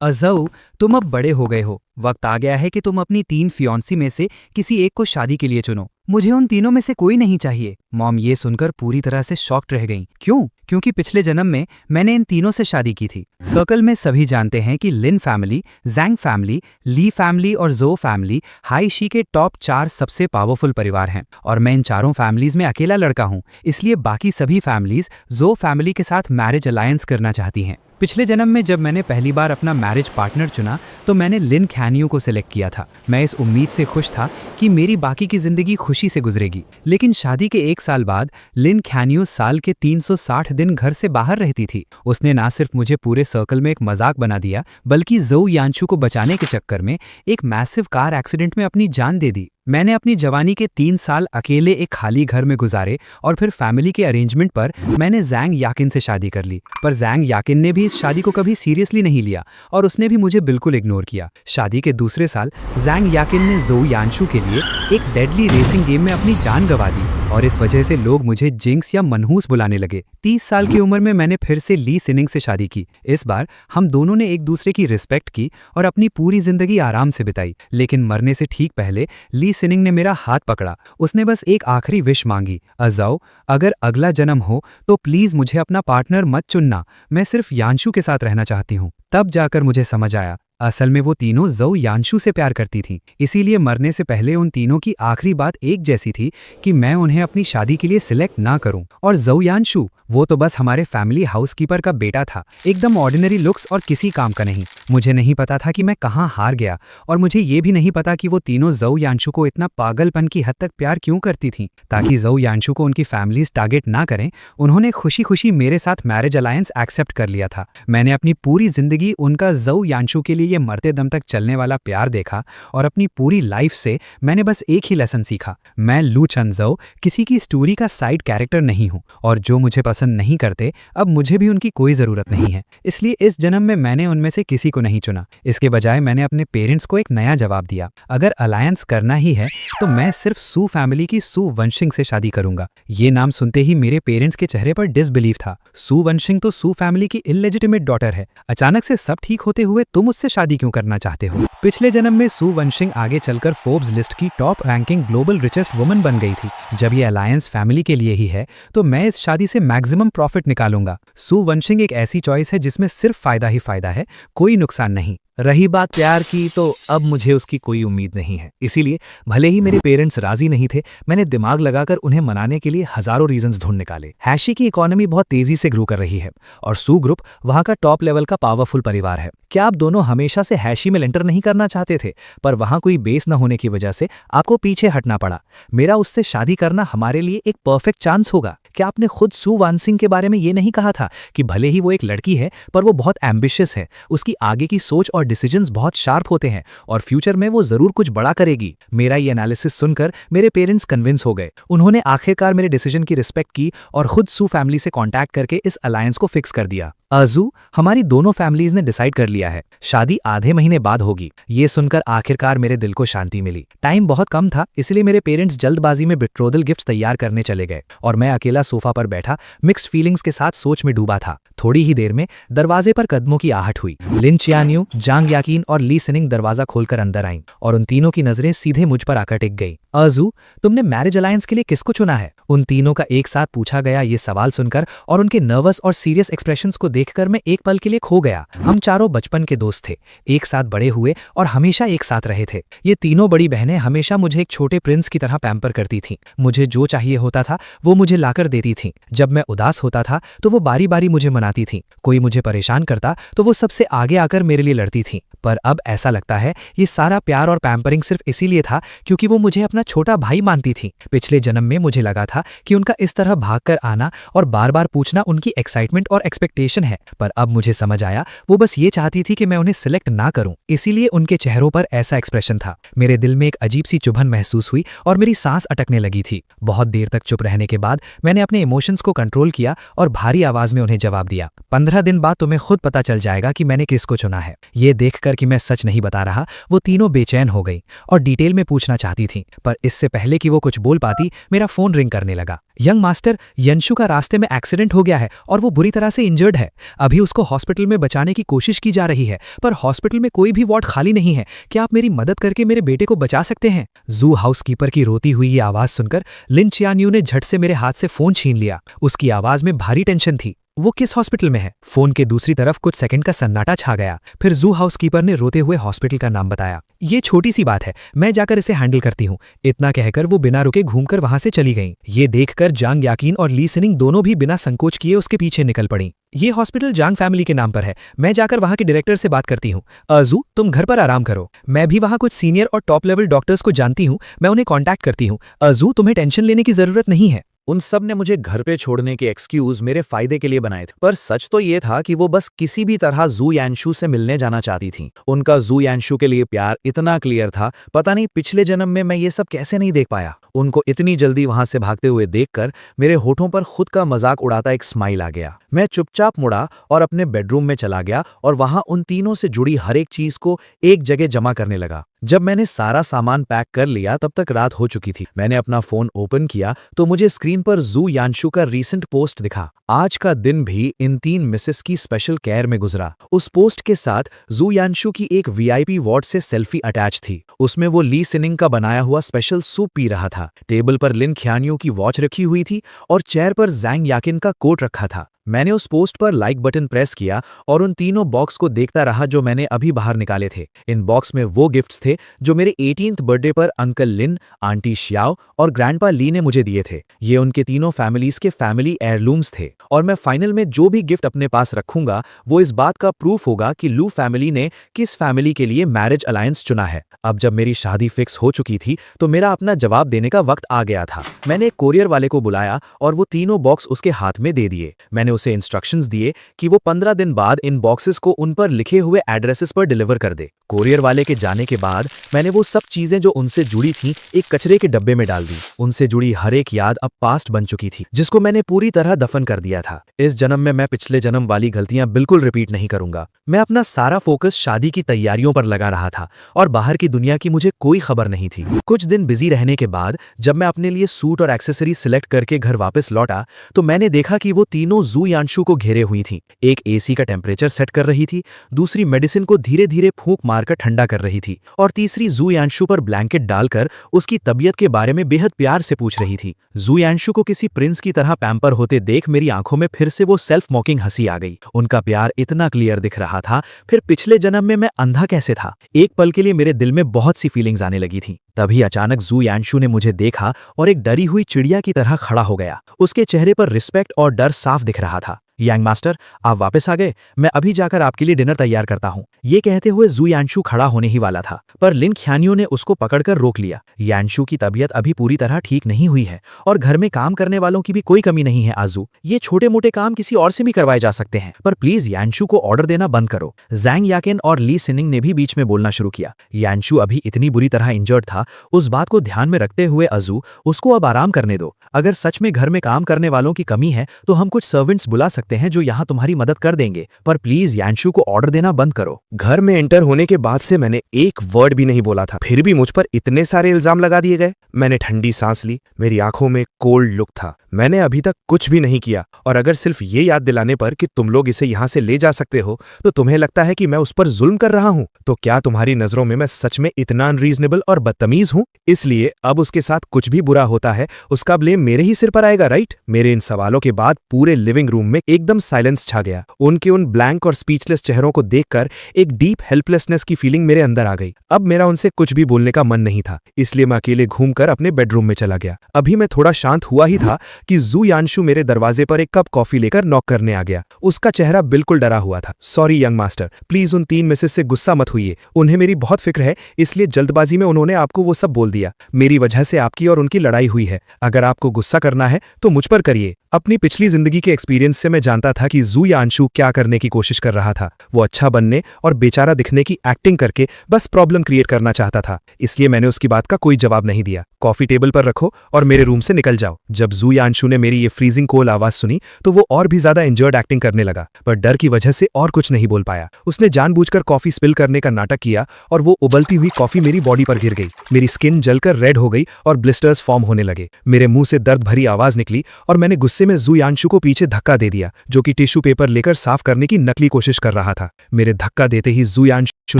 अज़ऊ, तुम अब बड़े हो गए हो। वक्त आ गया है कि तुम अपनी 3 फियांसी में से किसी एक को शादी के लिए चुनो। मुझे उन तीनों में से कोई नहीं चाहिए। मॉम ये सुनकर पूरी तरह से शॉक्ड रह गईं। क्यों? क्योंकि पिछले जन्म में मैंने इन तीनों से शादी की थी। सर्कल में सभी जानते हैं कि लिन फैमिली, जैंग फैमिली, ली फैमिली और जो फैमिली हाईशी के टॉप 4 सबसे पावरफुल परिवार हैं और मैं इन चारों फैमिलीज में अकेला लड़का हूँ। इसलिए बाकी सभी फैमिलीज जो फैमिली के साथ मैरिज अलायंस करना चाहती हैं। पिछले जन्म में जब मैंने पहली बार अपना मैरिज पार्टनर चुना तो मैंने लिन खैनियो को सिलेक्ट किया था। मैं इस उम्मीद से खुश था कि मेरी बाकी की जिंदगी खुशी से गुजरेगी। लेकिन शादी के 1 साल बाद लिन खैनियो साल के 360 दिन घर से बाहर रहती थी। उसने ना सिर्फ मुझे पूरे सर्कल में एक मजाक बना दिया, बल्कि जोउ यानशू को बचाने के चक्कर में एक मैसिव कार एक्सीडेंट में अपनी जान दे दी। मैंने अपनी जवानी के 3 साल अकेले एक खाली घर में गुजारे और फिर फैमिली के अरेंजमेंट पर मैंने जैंग याकिन से शादी कर ली। पर जैंग याकिन ने भी इस शादी को कभी सीरियसली नहीं लिया और उसने भी मुझे बिल्कुल इग्नोर किया। शादी के दूसरे साल जैंग याकिन ने जोउ यानशू के लिए एक डेडली रेसिंग गेम में अपनी जान गंवा दी और इस वजह से लोग मुझे जिंक्स या मनहूस बुलाने लगे। 30 साल की उम्र में मैंने फिर से ली सिनिंग से शादी की। इस बार हम दोनों ने एक दूसरे की रिस्पेक्ट की और अपनी पूरी जिंदगी आराम से बिताई। लेकिन मरने से ठीक पहले ली सिनिंग ने मेरा हाथ पकड़ा। उसने बस एक आखिरी विश मांगी, अज़ऊ, अगर अगला जन्म हो तो प्लीज मुझे अपना पार्टनर मत चुनना, मैं सिर्फ यानशू के साथ रहना चाहती हूँ। तब जाकर मुझे समझ आया, असल में वो तीनों जोउ यानशू से प्यार करती थीं। इसीलिए मरने से पहले उन तीनों की आखिरी बात एक जैसी थी कि मैं उन्हें अपनी शादी के लिए सिलेक्ट ना करूं। और जोउ यानशू, वो तो बस हमारे फैमिली हाउसकीपर का बेटा था, एकदम ऑर्डिनरी लुक्स और किसी काम का नहीं। मुझे नहीं पता था कि मैं कहाँ हार गया और मुझे ये भी नहीं पता कि वो तीनों जोउ यानशू को इतना पागलपन की हद तक प्यार क्यों करती थीं। ताकि जोउ यानशू को उनकी फैमिलीज टारगेट ना करें, उन्होंने खुशी खुशी मेरे साथ मैरिज अलायंस एक्सेप्ट कर लिया था। मैंने अपनी पूरी जिंदगी उनका जोउ यानशू के लिए ये मरते दम तक चलने वाला प्यार देखा और अपनी पूरी लाइफ से मैंने बस एक ही लेसन सीखा, मैं लू चनजो किसी की स्टोरी का साइड कैरेक्टर नहीं हूँ और जो मुझे पसंद नहीं करते अब मुझे भी उनकी कोई जरूरत नहीं है। इसलिए इस जन्म में मैंने उनमें से किसी को नहीं चुना। इसके बजाय मैंने अपने पेरेंट्स को एक नया जवाब दिया, अगर अलायंस करना ही है तो मैं सिर्फ सू फैमिली की सू वंशिंग से शादी करूंगा। ये नाम सुनते ही मेरे पेरेंट्स के चेहरे पर डिसबिलीफ था। सू वंशिंग तो सू फैमिली की इलेजिटिमेट डॉटर है। अचानक से सब ठीक होते हुए तुम उससे शादी क्यों करना चाहते हो? पिछले जन्म में सू वंशिंग आगे चलकर फोर्ब्स लिस्ट की top ranking global richest woman बन गई थी। जब ये अलायंस फैमिली के लिए ही है तो मैं इस शादी से मैक्सिमम प्रॉफिट निकालूंगा। सू वंशिंग एक ऐसी चॉइस है जिसमें सिर्फ फायदा ही फायदा है, कोई नुकसान नहीं। रही बात प्यार की, तो अब मुझे उसकी कोई उम्मीद नहीं है। इसीलिए भले ही मेरे पेरेंट्स राजी नहीं थे, मैंने दिमाग लगाकर उन्हें मनाने के लिए हजारों रीजंस ढूंढ निकाले। हैशी की इकोनॉमी बहुत तेजी से ग्रो कर रही है और सू ग्रुप वहां का टॉप लेवल का पावरफुल परिवार है। क्या आप दोनों हमेशा से हैशी में एंटर नहीं करना चाहते थे, पर वहां कोई बेस न होने की वजह से आपको पीछे हटना पड़ा? मेरा उससे शादी करना हमारे लिए एक परफेक्ट चांस होगा। क्या आपने खुद सू वानसिंग के बारे में ये नहीं कहा था कि भले ही वो एक लड़की है पर वो बहुत एम्बिशियस है, उसकी आगे की सोच और डिसीजंस बहुत शार्प होते हैं और फ्यूचर में वो जरूर कुछ बड़ा करेगी? मेरा ये एनालिसिस सुनकर मेरे पेरेंट्स कन्विंस हो गए। उन्होंने आखिरकार मेरे डिसीजन की रिस्पेक्ट की और खुद सू फैमिली से कांटेक्ट करके इस अलायंस को फिक्स कर दिया। अज़ू, हमारी दोनों फैमिलीज ने डिसाइड कर लिया है, शादी आधे महीने बाद होगी। ये सुनकर आखिरकार मेरे दिल को शांति मिली। टाइम बहुत कम था, इसलिए मेरे पेरेंट्स जल्दबाजी में बिट्रोदल गिफ्ट्स तैयार करने चले गए और मैं अकेला सोफा पर बैठा मिक्स्ड फीलिंग्स के साथ सोच में डूबा था। थोड़ी ही देर में दरवाजे पर कदमों की आहट हुई। लिन चियान्यू, जांग याकिन और ली सिनिंग दरवाजा खोलकर अंदर आईं और उन तीनों की नजरें सीधे मुझ पर आकर टिक गई। अज़ू, तुमने मैरिज अलायंस के लिए किसको चुना है? उन तीनों का एक साथ पूछा गया ये सवाल सुनकर और उनके नर्वस और सीरियस एक्सप्रेशंस को देखकर मैं एक पल के लिए खो गया। हम चारों बचपन के दोस्त थे, एक साथ बड़े हुए और हमेशा एक साथ रहे थे। ये तीनों बड़ी बहनें हमेशा मुझे एक छोटे प्रिंस की तरह पैम्पर करती थीं। मुझे जो चाहिए होता था वो मुझे लाकर देती थीं। जब मैं उदास होता था तो वो बारी बारी मुझे मनाती थीं। कोई मुझे परेशान करता तो वो सबसे आगे आकर मेरे लिए लड़ती थीं। पर अब ऐसा लगता है ये सारा प्यार और पैम्परिंग सिर्फ इसीलिए था क्योंकि वो मुझे अपना छोटा भाई मानती थीं। पिछले जन्म में मुझे लगा था कि उनका इस तरह भागकर आना और बार बार पूछना उनकी एक्साइटमेंट और एक्सपेक्टेशन है, पर अब मुझे समझ आया वो बस ये चाहती थी कि मैं उन्हें सिलेक्ट ना करूं। इसीलिए उनके चेहरों पर ऐसा एक्सप्रेशन था। मेरे दिल में एक अजीब सी चुभन महसूस हुई और मेरी सांस अटकने लगी थी। बहुत देर तक चुप रहने के बाद मैंने अपने इमोशंस को कंट्रोल किया और भारी आवाज में उन्हें जवाब दिया, 15 दिन बाद तुम्हें खुद पता चल जाएगा कि मैंने किसको चुना है। ये देखकर कि मैं सच नहीं बता रहा, वो तीनों बेचैन हो गई और डिटेल में पूछना चाहती थीं, पर इससे पहले कि वो कुछ बोल पाती मेरा फोन रिंग करने लगा। यंग मास्टर, यंशु का रास्ते में एक्सीडेंट हो गया है और वो बुरी तरह से इंजर्ड है। अभी उसको हॉस्पिटल में बचाने की कोशिश की जा रही है, पर हॉस्पिटल में कोई भी वार्ड खाली नहीं है। क्या आप मेरी मदद करके मेरे बेटे को बचा सकते हैं? जू हाउसकीपर की रोती हुई ये आवाज सुनकर लिन चियान्यू ने झट से मेरे हाथ से फोन छीन लिया। उसकी आवाज में भारी टेंशन थी। वो किस हॉस्पिटल में है? फोन के दूसरी तरफ कुछ सेकंड का सन्नाटा छा गया। फिर जू हाउसकीपर ने रोते हुए हॉस्पिटल का नाम बताया। ये छोटी सी बात है, मैं जाकर इसे हैंडल करती हूँ। इतना कहकर वो बिना रुके घूमकर वहां से चली गईं। ये देखकर जांग याकीन और ली सिनिंग दोनों भी बिना संकोच किए उसके पीछे निकल पड़ी। ये हॉस्पिटल जांग फैमिली के नाम पर है। मैं जाकर वहां के डायरेक्टर से बात करती हूँ। अजू, तुम घर पर आराम करो। मैं भी वहां कुछ सीनियर और टॉप लेवल डॉक्टर्स को जानती हूँ, मैं उन्हें कॉन्टैक्ट करती हूँ। अजू, तुम्हें टेंशन लेने की जरूरत नहीं है। उन सब ने मुझे घर पे छोड़ने के एक्सक्यूज मेरे फायदे के लिए बनाए थे, पर सच तो ये था कि वो बस किसी भी तरह जू यानशु से मिलने जाना चाहती थी। उनका जू यानशु के लिए प्यार इतना क्लियर था, पता नहीं पिछले जन्म में मैं ये सब कैसे नहीं देख पाया। उनको इतनी जल्दी वहां से भागते हुए देखकर मेरे होठों पर खुद का मजाक उड़ाता एक स्माइल आ गया। मैं चुपचाप मुड़ा और अपने बेडरूम में चला गया और वहां उन तीनों से जुड़ी हर एक चीज को एक जगह जमा करने लगा। जब मैंने सारा सामान पैक कर लिया तब तक रात हो चुकी थी। मैंने अपना फोन ओपन किया तो मुझे स्क्रीन पर जू यानशु का रीसेंट पोस्ट दिखा। आज का दिन भी इन 3 मिसेस की स्पेशल केयर में गुजरा। उस पोस्ट के साथ जू यानशु की एक वीआईपी वार्ड से सेल्फी अटैच थी। उसमें वो ली सिनिंग का बनाया हुआ स्पेशल सूप पी रहा था। टेबल पर लिन ख्यानियों की वॉच रखी हुई थी और चेयर पर जैंग याकिन का कोट रखा था। मैंने उस पोस्ट पर लाइक बटन प्रेस किया और उन तीनों बॉक्स को देखता रहा जो मैंने अभी बाहर निकाले थे। इन बॉक्स में वो गिफ्ट्स थे जो मेरे 18th बर्थडे पर अंकल लिन, आंटी श्याओ और ग्रैंडपा ली ने मुझे दिए थे। ये उनके तीनों फैमिलीज के फैमिली एयरलूम्स थे और मैं फाइनल में जो भी गिफ्ट अपने पास रखूंगा वो इस बात का प्रूफ होगा कि लू फैमिली ने किस फैमिली के लिए मैरिज अलायंस चुना है। अब जब मेरी शादी फिक्स हो चुकी थी तो मेरा अपना जवाब देने का वक्त आ गया था। मैंने एक कोरियर वाले को बुलाया और वो तीनों बॉक्स उसके हाथ में दे दिए। मैंने उसे इंस्ट्रक्शंस दिए कि वो 15 दिन बाद इन बॉक्सेस को उन पर लिखे हुए एड्रेसेस पर डिलीवर कर दे। कोरियर वाले के जाने के बाद मैंने वो सब चीजें जो उनसे जुड़ी थीं एक कचरे के डब्बे में डाल दी। उनसे जुड़ी हर एक याद अब पास्ट बन चुकी थी, जिसको मैंने पूरी तरह दफन कर दिया था। इस जन्म में मैं पिछले जन्म वाली गलतियां बिल्कुल रिपीट नहीं करूंगा। मैं अपना सारा फोकस शादी की तैयारियों पर लगा रहा था और बाहर की दुनिया की मुझे कोई खबर नहीं थी। कुछ दिन बिजी रहने के बाद जब मैं अपने लिए सूट और एक्सेसरी सिलेक्ट करके घर वापस लौटा तो मैंने देखा कि वो तीनों जू यानशु को घेरे हुई थी। एक एसी का टेम्परेचर सेट कर रही थी, दूसरी मेडिसिन को धीरे धीरे फूंक मारकर ठंडा कर रही थी और तीसरी जू यानशु पर ब्लैंकेट डालकर उसकी तबीयत के बारे में बेहद प्यार से पूछ रही थी। जू यानशु को किसी प्रिंस की तरह पैम्पर होते देख मेरी आंखों में फिर से वो सेल्फ मॉकिंग हंसी आ गई। उनका प्यार इतना क्लियर दिख रहा था, फिर पिछले जन्म में मैं अंधा कैसे था? एक पल के लिए मेरे दिल में बहुत सी फीलिंग्स आने लगी थी। तभी अचानक जू यानशु ने मुझे देखा और एक डरी हुई चिड़िया की तरह खड़ा हो गया। उसके चेहरे पर रिस्पेक्ट और डर साफ दिख रहा था। यांग मास्टर, आप वापस आ गए। मैं अभी जाकर आपके लिए डिनर तैयार करता हूँ। ये कहते हुए जू यानशु खड़ा होने ही वाला था, पर लिन ख्यानियों ने उसको पकड़कर रोक लिया। यानशु की तबीयत अभी पूरी तरह ठीक नहीं हुई है और घर में काम करने वालों की भी कोई कमी नहीं है। आजू, ये छोटे मोटे काम किसी और से भी करवाए जा सकते हैं, पर प्लीज यानशु को ऑर्डर देना बंद करो। जैंग याकिन और ली सिनिंग ने भी बीच में बोलना शुरू किया। यानशु अभी इतनी बुरी तरह इंजर्ड था, उस बात को ध्यान में रखते हुए अजू, उसको अब आराम करने दो। अगर सच में घर में काम करने वालों की कमी है तो हम कुछ सर्वेंट्स बुला सकते हैं जो यहाँ तुम्हारी मदद कर देंगे, पर प्लीज यानशु को ऑर्डर देना बंद करो। घर में एंटर होने के बाद से मैंने एक वर्ड भी नहीं बोला था, फिर भी मुझ पर इतने सारे इल्जाम लगा दिए गए। मैंने ठंडी सांस ली, मेरी आंखों में कोल्ड लुक था। मैंने अभी तक कुछ भी नहीं किया और अगर सिर्फ ये याद दिलाने पर कि तुम लोग इसे यहाँ से ले जा सकते हो तो तुम्हें लगता है कि मैं उस पर जुल्म कर रहा हूँ, तो क्या तुम्हारी नजरों में मैं सच में इतना अनरीजनेबल और बदतमीज हूँ? इसलिए अब उसके साथ कुछ भी बुरा होता है उसका ब्लेम मेरे ही सिर पर आएगा, राइट? मेरे इन सवालों के बाद पूरे लिविंग रूम में एकदम साइलेंस छा गया। उनके उन ब्लैंक और स्पीचलेस चेहरों को देखकर एक डीप हेल्पलेसनेस की फीलिंग मेरे अंदर आ गई। अब मेरा उनसे कुछ भी बोलने का मन नहीं था, इसलिए मैं अकेले घूमकर अपने बेडरूम में चला गया। अभी मैं थोड़ा शांत हुआ ही था कि जू यानशु मेरे दरवाजे पर एक कप कॉफी लेकर नॉक करने आ गया। उसका चेहरा बिल्कुल डरा हुआ था। सॉरी यंग मास्टर, प्लीज उन 3 मिसेस से गुस्सा मत हुइए। उन्हें मेरी बहुत फिक्र है, इसलिए जल्दबाजी में उन्होंने आपको वो सब बोल दिया। मेरी वजह से आपकी और उनकी लड़ाई हुई है। अगर आपको गुस्सा करना है तो मुझ पर करिए। अपनी पिछली जिंदगी के एक्सपीरियंस से मैं जानता था कि जू या अंशु क्या करने की कोशिश कर रहा था। वो अच्छा बनने और बेचारा दिखने की एक्टिंग करके बस प्रॉब्लम क्रिएट करना चाहता था। इसलिए मैंने उसकी बात का कोई जवाब नहीं दिया। कॉफी टेबल पर रखो और मेरे रूम से निकल जाओ। जब जू या अंशु ने मेरी ये फ्रीजिंग कोल्ड आवाज सुनी तो वो और भी ज्यादा इंजर्ड एक्टिंग करने लगा, पर डर की वजह से और कुछ नहीं बोल पाया। उसने जानबूझकर कॉफी स्पिल करने का नाटक किया और वो उबलती हुई कॉफी मेरी बॉडी पर गिर गई। मेरी स्किन जलकर रेड हो गई और ब्लिस्टर्स फॉर्म होने लगे। मेरे मुंह से दर्द भरी आवाज निकली और मैंने गुस्से में जू यांशु को पीछे धक्का दे दिया, जो कि टिश्यू पेपर लेकर साफ करने की नकली कोशिश कर रहा था। मेरे धक्का देते ही जू यांशु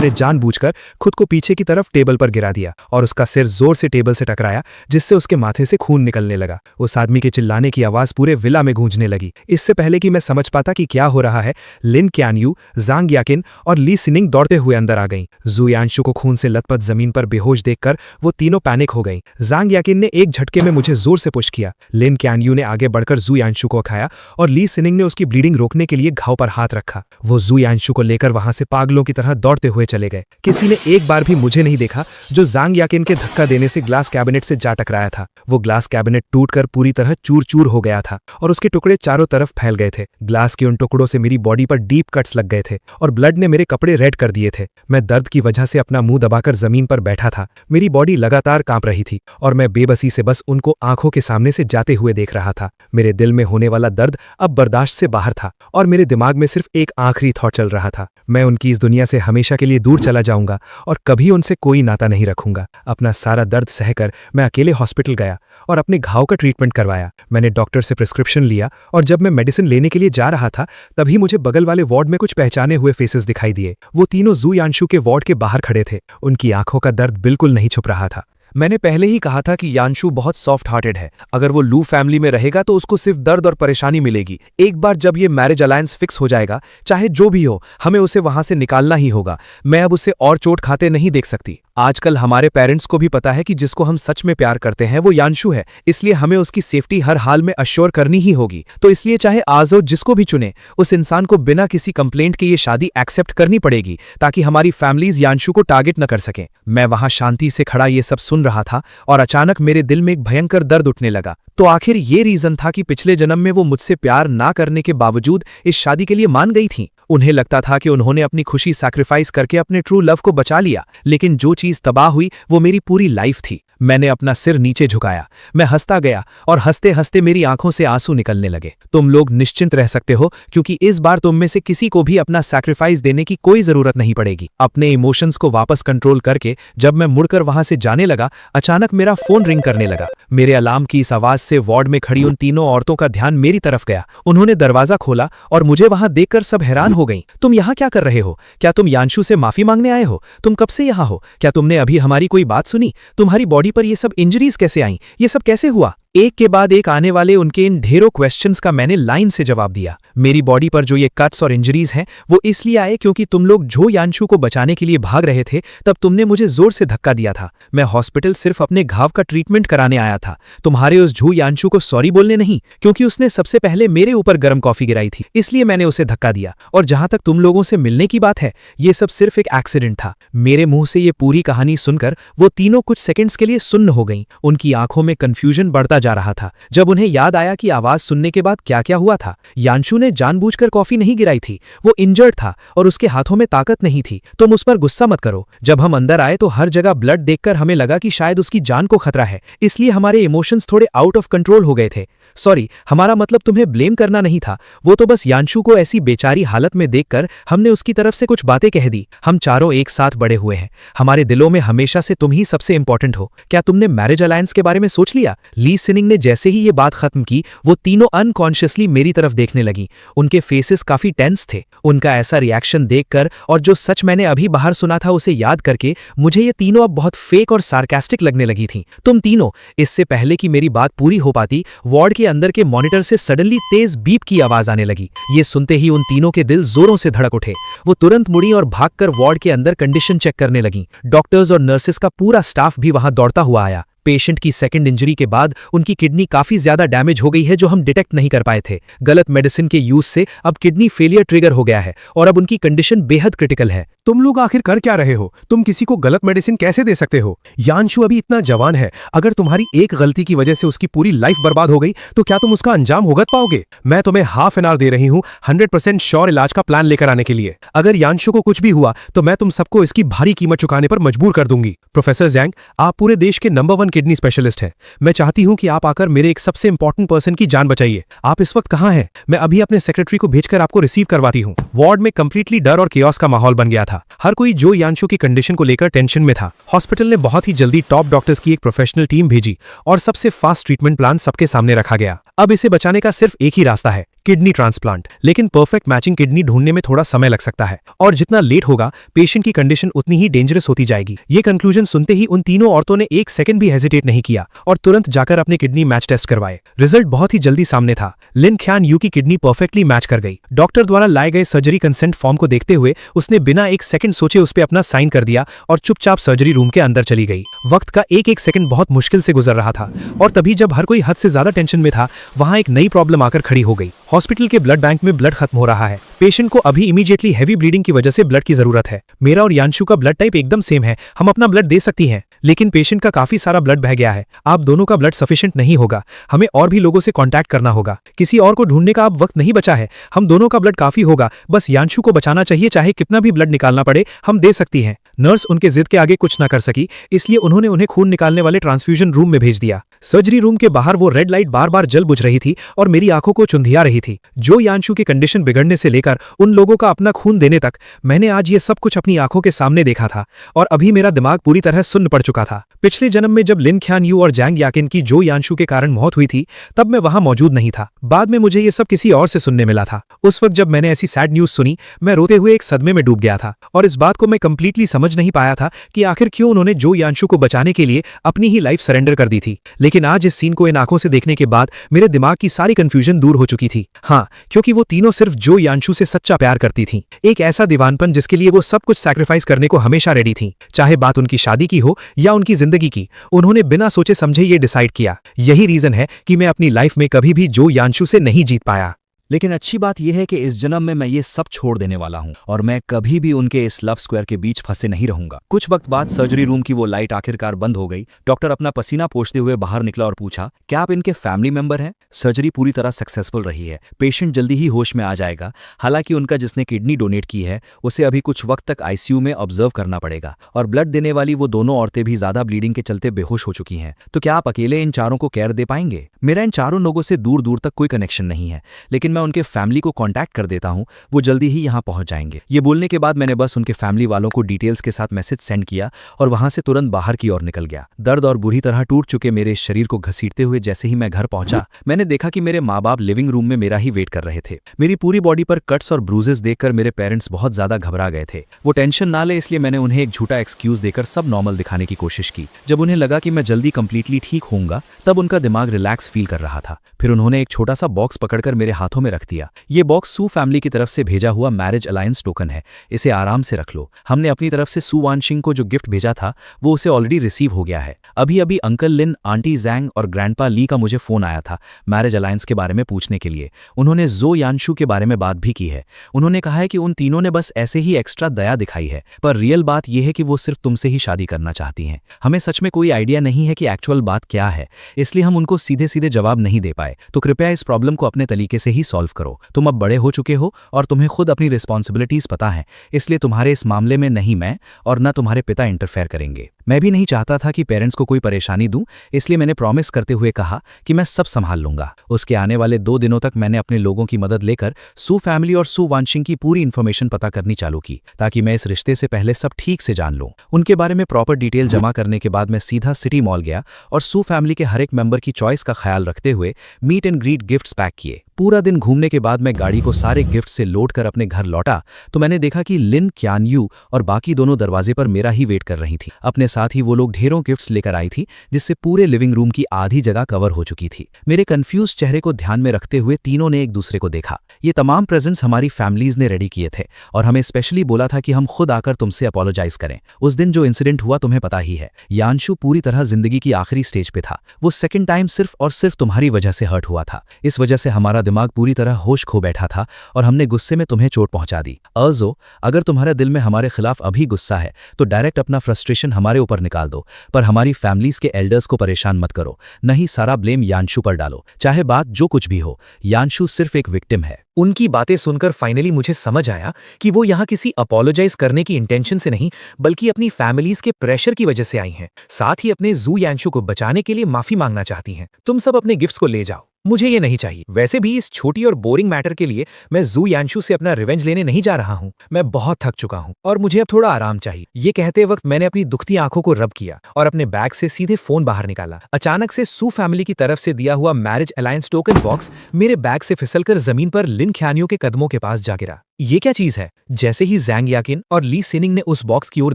ने जानबूझकर खुद को पीछे की तरफ टेबल पर गिरा दिया और उसका सिर जोर से टेबल से टकराया, जिससे उसके माथे से खून निकलने लगा। उस आदमी के चिल्लाने की आवाज पूरे विला में गूंजने लगी। इससे पहले कि मैं समझ पाता कि क्या हो रहा है, लिन क्यानयू, जांग याकिन और ली सिनिंग दौड़ते हुए अंदर आ गईं। जू यांशु को खून से लथपथ जमीन पर बेहोश देखकर वो तीनों पैनिक हो गईं। जांग याकिन ने एक झटके में मुझे जोर से पुश किया। लिन क्यानयू ने आगे बढ़कर जू यांशु को उठाया और ली सिनिंग ने उसकी ब्लीडिंग रोकने के लिए घाव पर हाथ रखा। वो जू यांशु को लेकर वहां से पागलों की तरह दौड़ते हुए चले गए। किसी ने एक बार भी मुझे नहीं देखा जो जांग याकिन के धक्का देने से ग्लास कैबिनेट से जा टकराया था। वो ग्लास कैबिनेट टूटकर पूरी तरह चूर चूर हो गया था और उसके टुकड़े चारों तरफ फैल गए थे। ग्लास के उन टुकड़ों से मेरी बॉडी पर डीप कट्स लग गए थे और ब्लड ने मेरे कपड़े रेड कर दिए थे। मैं दर्द की वजह से अपना मुंह दबाकर जमीन पर बैठा था। मेरी बॉडी लगातार कांप रही थी और मैं बेबसी से बस उनको आंखों के सामने से जाते हुए देख रहा था। मेरे दिल में होने वाला दर्द अब बर्दाश्त से बाहर था और मेरे दिमाग में सिर्फ एक आखिरी थॉट चल रहा था, मैं उनकी इस दुनिया से हमेशा के लिए दूर चला जाऊंगा और कभी उनसे कोई नाता नहीं रखूंगा। अपना सारा दर्द सहकर मैं अकेले हॉस्पिटल गया और अपने घाव का ट्रीटमेंट करवाया। मैंने डॉक्टर से प्रिस्क्रिप्शन लिया और जब मैं मेडिसिन लेने के लिए जा रहा था तभी मुझे बगल वाले वार्ड में कुछ पहचाने हुए फेसेस दिखाई दिए। वो तीनों जू यांशु के वार्ड के बाहर खड़े थे। उनकी आंखों का दर्द बिल्कुल नहीं छुप रहा था। मैंने पहले ही कहा था कि यांशु बहुत सॉफ्ट हार्टेड है। अगर वो लू फैमिली में रहेगा तो उसको सिर्फ दर्द और परेशानी मिलेगी। एक बार जब ये मैरिज अलायंस फिक्स हो जाएगा, चाहे जो भी हो, हमें उसे वहां से निकालना ही होगा। मैं अब उसे और चोट खाते नहीं देख सकती। आजकल हमारे पेरेंट्स को भी पता है कि जिसको हम सच में प्यार करते हैं वो यांशु है, इसलिए हमें उसकी सेफ्टी हर हाल में अश्योर करनी ही होगी। तो इसलिए चाहे आजो जिसको भी चुने, उस इंसान को बिना किसी कंप्लेंट के ये शादी एक्सेप्ट करनी पड़ेगी ताकि हमारी फैमिलीज यांशु को टारगेट न कर सकें। मैं वहां शांति से खड़ा ये सब सुन रहा था और अचानक मेरे दिल में एक भयंकर दर्द उठने लगा। तो आखिर ये रीजन था कि पिछले जन्म में वो मुझसे प्यार ना करने के बावजूद इस शादी के लिए मान गई थी। उन्हें लगता था कि उन्होंने अपनी खुशी सैक्रिफाइस करके अपने ट्रू लव को बचा लिया, लेकिन जो चीज तबाह हुई वो मेरी पूरी लाइफ थी। मैंने अपना सिर नीचे झुकाया, मैं हंसता गया और हंसते हंसते मेरी आंखों से आंसू निकलने लगे। तुम लोग निश्चिंत रह सकते हो क्योंकि इस बार तुम में से किसी को भी अपना सैक्रिफाइस देने की कोई जरूरत नहीं पड़ेगी। अपने इमोशंस को वापस कंट्रोल करके जब मैं मुड़कर वहां से जाने लगा, अचानक मेरा फोन रिंग करने लगा। मेरे अलार्म की इस आवाज से वार्ड में खड़ी उन तीनों औरतों का ध्यान मेरी तरफ गया। उन्होंने दरवाजा खोला और मुझे वहां देखकर सब हैरान हो गईं। तुम यहाँ क्या कर रहे हो? क्या तुम यांशु से माफी मांगने आए हो? तुम कब से यहाँ हो? क्या तुमने अभी हमारी कोई बात सुनी? तुम्हारी बॉडी पर ये सब इंजरीज कैसे आईं? ये सब कैसे हुआ? एक के बाद एक आने वाले उनके इन ढेरों क्वेश्चंस का मैंने लाइन से जवाब दिया। मेरी बॉडी पर जो ये कट्स और इंजरीज हैं वो इसलिए आए क्योंकि तुम लोग जो यांशु को बचाने के लिए भाग रहे थे तब तुमने मुझे जोर से धक्का दिया था। मैं हॉस्पिटल सिर्फ अपने घाव का ट्रीटमेंट कराने आया था, तुम्हारे उस झू यांशु को सॉरी बोलने नहीं, क्योंकि उसने सबसे पहले मेरे ऊपर गर्म कॉफी गिराई थी, इसलिए मैंने उसे धक्का दिया। और जहां तक तुम लोगों से मिलने की बात है, ये सब सिर्फ एक एक्सीडेंट था। मेरे मुंह से ये पूरी कहानी सुनकर वो तीनों कुछ सेकंड्स के लिए सुन्न हो गईं। उनकी आंखों में कंफ्यूजन बढ़ता जा रहा था। जब उन्हें याद आया कि आवाज सुनने के बाद क्या क्या हुआ था, यांशु ने जानबूझकर कॉफी नहीं गिराई थी, वो इंजर्ड था और उसके हाथों में ताकत नहीं थी। तुम उस पर गुस्सा मत करो। जब हम अंदर आए तो हर जगह ब्लड देखकर हमें लगा कि शायद उसकी जान को खतरा है, इसलिए हमारे इमोशंस थोड़े आउट ऑफ कंट्रोल हो गए थे। सॉरी, हमारा मतलब तुम्हें ब्लेम करना नहीं था। वो तो बस यांशु को ऐसी बेचारी हालत में देखकर हमने उसकी तरफ से कुछ बातें कह दी। हम चारों एक साथ बड़े हुए हैं, हमारे दिलों में हमेशा से तुम ही सबसे इंपॉर्टेंट हो। क्या तुमने मैरिज अलायंस के बारे में सोच लिया? ली सिनिंग ने जैसे ही ये बात खत्म की, वो तीनों अनकॉन्शियसली मेरी तरफ देखने लगी। उनके फेसेस काफी टेंस थे। उनका ऐसा रिएक्शन देखकर और जो सच मैंने अभी बाहर सुना था उसे याद करके मुझे ये तीनों अब बहुत फेक और सार्कास्टिक लगने लगी थी। तुम तीनों, इससे पहले कि मेरी बात पूरी हो पाती, वार्ड के अंदर के मॉनिटर से सडनली तेज बीप की आवाज आने लगी। ये सुनते ही उन तीनों के दिल जोरों से धड़क उठे। वो तुरंत मुड़ी और भागकर वार्ड के अंदर कंडीशन चेक करने लगी। डॉक्टर्स और नर्सेस का पूरा स्टाफ भी वहां दौड़ता हुआ आया। पेशेंट की सेकंड इंजरी के बाद उनकी किडनी काफी ज्यादा डैमेज हो गई है जो हम डिटेक्ट नहीं कर पाए थे। गलत मेडिसिन के यूज से अब किडनी फेलियर ट्रिगर हो गया है और अब उनकी कंडीशन बेहद क्रिटिकल है। तुम लोग आखिर कर क्या रहे हो? तुम किसी को गलत मेडिसिन कैसे दे सकते हो? यानशु अभी इतना जवान है, अगर तुम्हारी एक गलती की वजह से उसकी पूरी लाइफ बर्बाद हो गई तो क्या तुम उसका अंजाम भुगत पाओगे? मैं तुम्हें हाफ एन आवर दे रही हूँ 100% श्योर इलाज का प्लान लेकर आने के लिए। अगर यानशु को कुछ भी हुआ तो मैं तुम सबको इसकी भारी कीमत चुकाने पर मजबूर कर दूंगी। प्रोफेसर जैंग, आप पूरे देश के नंबर 1 किडनी स्पेशलिस्ट हैं। मैं चाहती हूं कि आप आकर मेरे एक सबसे इंपॉर्टेंट पर्सन की जान बचाइए। आप इस वक्त कहां हैं? मैं अभी अपने सेक्रेटरी को भेजकर आपको रिसीव करवाती हूं। वार्ड में कंप्लीटली डर और केओस का माहौल बन गया था। हर कोई जो यानशु की कंडीशन को लेकर टेंशन में था। हॉस्पिटल ने बहुत ही जल्दी टॉप डॉक्टर्स की एक प्रोफेशनल टीम भेजी और सबसे फास्ट ट्रीटमेंट प्लान सबके सामने रखा गया। अब इसे बचाने का सिर्फ एक ही रास्ता है, किडनी ट्रांसप्लांट। लेकिन परफेक्ट मैचिंग किडनी ढूंढने में थोड़ा समय लग सकता है और जितना लेट होगा पेशेंट की कंडीशन उतनी ही डेंजरस होती जाएगी। ये कंक्लूजन सुनते ही उन तीनों औरतों ने एक सेकंड भी हेजिटेट नहीं किया और तुरंत जाकर अपने किडनी मैच टेस्ट करवाए। रिजल्ट बहुत ही जल्दी सामने था। लिन ख्यान यू की किडनी परफेक्टली मैच कर गई। डॉक्टर द्वारा लाए गए सर्जरी कंसेंट फॉर्म को देखते हुए उसने बिना एक सेकंड सोचे उस पर अपना साइन कर दिया और चुपचाप सर्जरी रूम के अंदर चली गई। वक्त का एक एक सेकंड बहुत मुश्किल से गुजर रहा था और तभी जब हर कोई हद से ज्यादा टेंशन में था वहां एक नई प्रॉब्लम आकर खड़ी हो गई। हॉस्पिटल के ब्लड बैंक में ब्लड खत्म हो रहा है। पेशेंट को अभी इमीडिएटली हैवी ब्लीडिंग की वजह से ब्लड की जरूरत है। मेरा और यानशु का ब्लड टाइप एकदम सेम है, हम अपना ब्लड दे सकती हैं, लेकिन पेशेंट का काफी सारा ब्लड बह गया है। आप दोनों का ब्लड सफिशिएंट नहीं होगा, हमें और भी लोगों से कांटेक्ट करना होगा। किसी और को ढूंढने का अब वक्त नहीं बचा है। हम दोनों का ब्लड काफी होगा, बस यानशु को बचाना चाहिए, चाहे कितना भी ब्लड निकालना पड़े हम दे सकती हैं। नर्स उनके जिद के आगे कुछ ना कर सकी, इसलिए उन्होंने उन्हें खून निकालने वाले ट्रांसफ्यूजन रूम में भेज दिया। सर्जरी रूम के बाहर वो रेड लाइट बार बार जल बुझ रही थी और मेरी आंखों को चुंधिया रही थी। जो यानशु की कंडीशन बिगड़ने से लेकर उन लोगों का अपना खून देने तक मैंने आज ये सब कुछ अपनी आंखों के सामने देखा था और अभी मेरा दिमाग पूरी तरह सुन्न पड़ चुका था। पिछले जन्म में जब लिन ख्यान यू और जैंग याकिन की जो यानशु के कारण मौत हुई थी तब मैं वहां मौजूद नहीं था। बाद में मुझे ये सब किसी और से सुनने मिला था। उस वक्त जब मैंने ऐसी सैड न्यूज सुनी मैं रोते हुए एक सदमे में डूब गया था और इस बात को मैं कंप्लीटली समझ नहीं पाया था कि आखिर क्यों उन्होंने जो यानशु को बचाने के लिए अपनी ही लाइफ सरेंडर कर दी थी। लेकिन आज इस सीन को इन आंखों से देखने के बाद मेरे दिमाग की सारी कंफ्यूजन दूर हो चुकी थी। हाँ, क्योंकि वो तीनों सिर्फ जो यानशु से सच्चा प्यार करती थीं। एक ऐसा दीवानपन जिसके लिए वो सब कुछ सैक्रिफाइस करने को हमेशा रेडी थीं, चाहे बात उनकी शादी की हो या उनकी जिंदगी की। उन्होंने बिना सोचे समझे ये डिसाइड किया। यही रीजन है कि मैं अपनी लाइफ में कभी भी जो यानशु से नहीं जीत पाया। लेकिन अच्छी बात यह है कि इस जन्म में मैं ये सब छोड़ देने वाला हूं और मैं कभी भी उनके इस लव स्क्वायर के बीच फंसे नहीं रहूंगा। कुछ वक्त बाद सर्जरी रूम की वो लाइट आखिरकार बंद हो गई। डॉक्टर अपना पसीना पोंछते हुए बाहर निकला और पूछा, क्या आप इनके फैमिली मेंबर हैं? सर्जरी पूरी तरह सक्सेसफुल रही है, पेशेंट जल्दी ही होश में आ जाएगा। हालांकि उनका जिसने किडनी डोनेट की है उसे अभी कुछ वक्त तक आईसीयू में ऑब्जर्व करना पड़ेगा और ब्लड देने वाली वो दोनों औरतें भी ज्यादा ब्लीडिंग के चलते बेहोश हो चुकी हैं। तो क्या आप अकेले इन चारों को केयर दे पाएंगे? मेरा इन चारों लोगों से दूर दूर तक कोई कनेक्शन नहीं है, लेकिन मैं उनके फैमिली को कांटेक्ट कर देता हूं, वो जल्दी ही यहां पहुंच जाएंगे। ये बोलने के बाद मैंने बस उनके फैमिली वालों को डिटेल्स के साथ मैसेज सेंड किया और वहां से तुरंत बाहर की ओर निकल गया। दर्द और बुरी तरह टूट चुके मेरे शरीर को घसीटते हुए जैसे ही मैं घर पहुंचा मैंने देखा कि मेरे माँ बाप लिविंग रूम में मेरा ही वेट कर रहे थे। मेरी पूरी बॉडी पर कट्स और ब्रूजेस देखकर मेरे पेरेंट्स बहुत ज्यादा घबरा गए थे। वो टेंशन ना ले इसलिए मैंने उन्हें एक झूठा एक्सक्यूज देकर सब नॉर्मल दिखाने की कोशिश की। जब उन्हें लगा कि मैं जल्दी कंप्लीटली ठीक होऊंगा तब उनका दिमाग रिलैक्स फील कर रहा था। फिर उन्होंने एक छोटा सा बॉक्स पकड़कर मेरे हाथों में रख दिया। ये बॉक्स सू फैमिली की तरफ से भेजा हुआ मैरिज अलायंस टोकन है, इसे आराम से रख लो। हमने अपनी तरफ से सू वानशिंग को जो गिफ्ट भेजा था वो उसे ऑलरेडी रिसीव हो गया है। अभी अभी अंकल लिन, आंटी जैंग और ग्रैंडपा ली का मुझे फोन आया था मैरिज अलायंस के बारे में पूछने के लिए। उन्होंने जो यानशु के बारे में बात भी की है। उन्होंने कहा है कि उन तीनों ने बस ऐसे ही एक्स्ट्रा दया दिखाई है, पर रियल बात यह है कि वो सिर्फ तुमसे ही शादी करना चाहती हैं। हमें सच में कोई आइडिया नहीं है कि एक्चुअल बात क्या है, इसलिए हम उनको सीधे सीधे जवाब नहीं दे पाए। तो कृपया इस प्रॉब्लम को अपने तरीके से ही सॉल्व करो। तुम अब बड़े हो चुके हो और तुम्हें खुद अपनी रिस्पॉन्सिबिलिटीज पता है, इसलिए तुम्हारे इस मामले में नहीं मैं और न तुम्हारे पिता इंटरफेयर करेंगे। मैं भी नहीं चाहता था कि पेरेंट्स को कोई परेशानी दूं, इसलिए मैंने प्रॉमिस करते हुए कहा कि मैं सब संभाल लूंगा। उसके आने वाले 2 दिनों तक मैंने अपने लोगों की मदद लेकर सू फैमिली और सू वानशिंग की पूरी इन्फॉर्मेशन पता करनी चालू की, ताकि मैं इस रिश्ते से पहले सब ठीक से जान लूं। उनके बारे में प्रॉपर डिटेल जमा करने के बाद मैं सीधा सिटी मॉल गया और सू फैमिली के हर एक मेंबर की चॉइस का ख्याल रखते हुए meet and greet gifts pack किए। पूरा दिन घूमने के बाद मैं गाड़ी को सारे गिफ्ट से लोड कर अपने घर लौटा तो मैंने देखा कि लिन, क्यान यू और बाकी दोनों दरवाजे पर मेरा ही वेट कर रही थी। अपने साथ ही वो लोग ढेरों गिफ्ट्स लेकर आई थी, जिससे पूरे लिविंग रूम की आधी जगह कवर हो चुकी थी। मेरे कंफ्यूज चेहरे को ध्यान में रखते हुए तीनों ने एक दूसरे को देखा। ये तमाम प्रेजेंट्स हमारी फैमिलीज ने रेडी किए थे और हमें स्पेशली बोला था कि हम खुद आकर तुमसे अपोलोजाइज करें। उस दिन जो इंसिडेंट हुआ तुम्हें पता ही है। यानशु पूरी तरह जिंदगी की आखिरी स्टेज पे था। वो सेकंड टाइम सिर्फ और सिर्फ तुम्हारी वजह से हर्ट हुआ था। इस वजह से हमारा दिमाग पूरी तरह होश खो बैठा था और हमने गुस्से में तुम्हें चोट पहुंचा दी। अर्जो, अगर तुम्हारे दिल में हमारे खिलाफ अभी गुस्सा है तो डायरेक्ट अपना फ्रस्ट्रेशन हमारे ऊपर निकाल दो, पर हमारी फैमिलीज के एल्डर्स को परेशान मत करो। नहीं, सारा ब्लेम यानशु पर डालो। चाहे बात जो कुछ भी हो, यानशु सिर्फ एक विक्टिम है। उनकी बातें सुनकर फाइनली मुझे समझ आया कि वो यहाँ किसी अपोलोजाइज करने की इंटेंशन से नहीं, बल्कि अपनी फैमिलीज के प्रेशर की वजह से आई हैं। साथ ही अपने जू यानशु को बचाने के लिए माफी मांगना चाहती हैं। तुम सब अपने गिफ्ट्स को ले जाओ, मुझे ये नहीं चाहिए। वैसे भी इस छोटी और बोरिंग मैटर के लिए मैं जू यानशु से अपना रिवेंज लेने नहीं जा रहा हूँ। मैं बहुत थक चुका हूँ और मुझे अब थोड़ा आराम चाहिए। ये कहते वक्त मैंने अपनी दुखती आंखों को रब किया और अपने बैग से सीधे फोन बाहर निकाला। अचानक से सू फैमिली की तरफ से दिया हुआ मैरिज अलायंस टोकन बॉक्स मेरे बैग से फिसलकर जमीन पर लिन ख्यानियों के कदमों के पास जा गिरा। ये क्या चीज है? जैसे ही जैंग याकिन और ली सिनिंग ने उस बॉक्स की ओर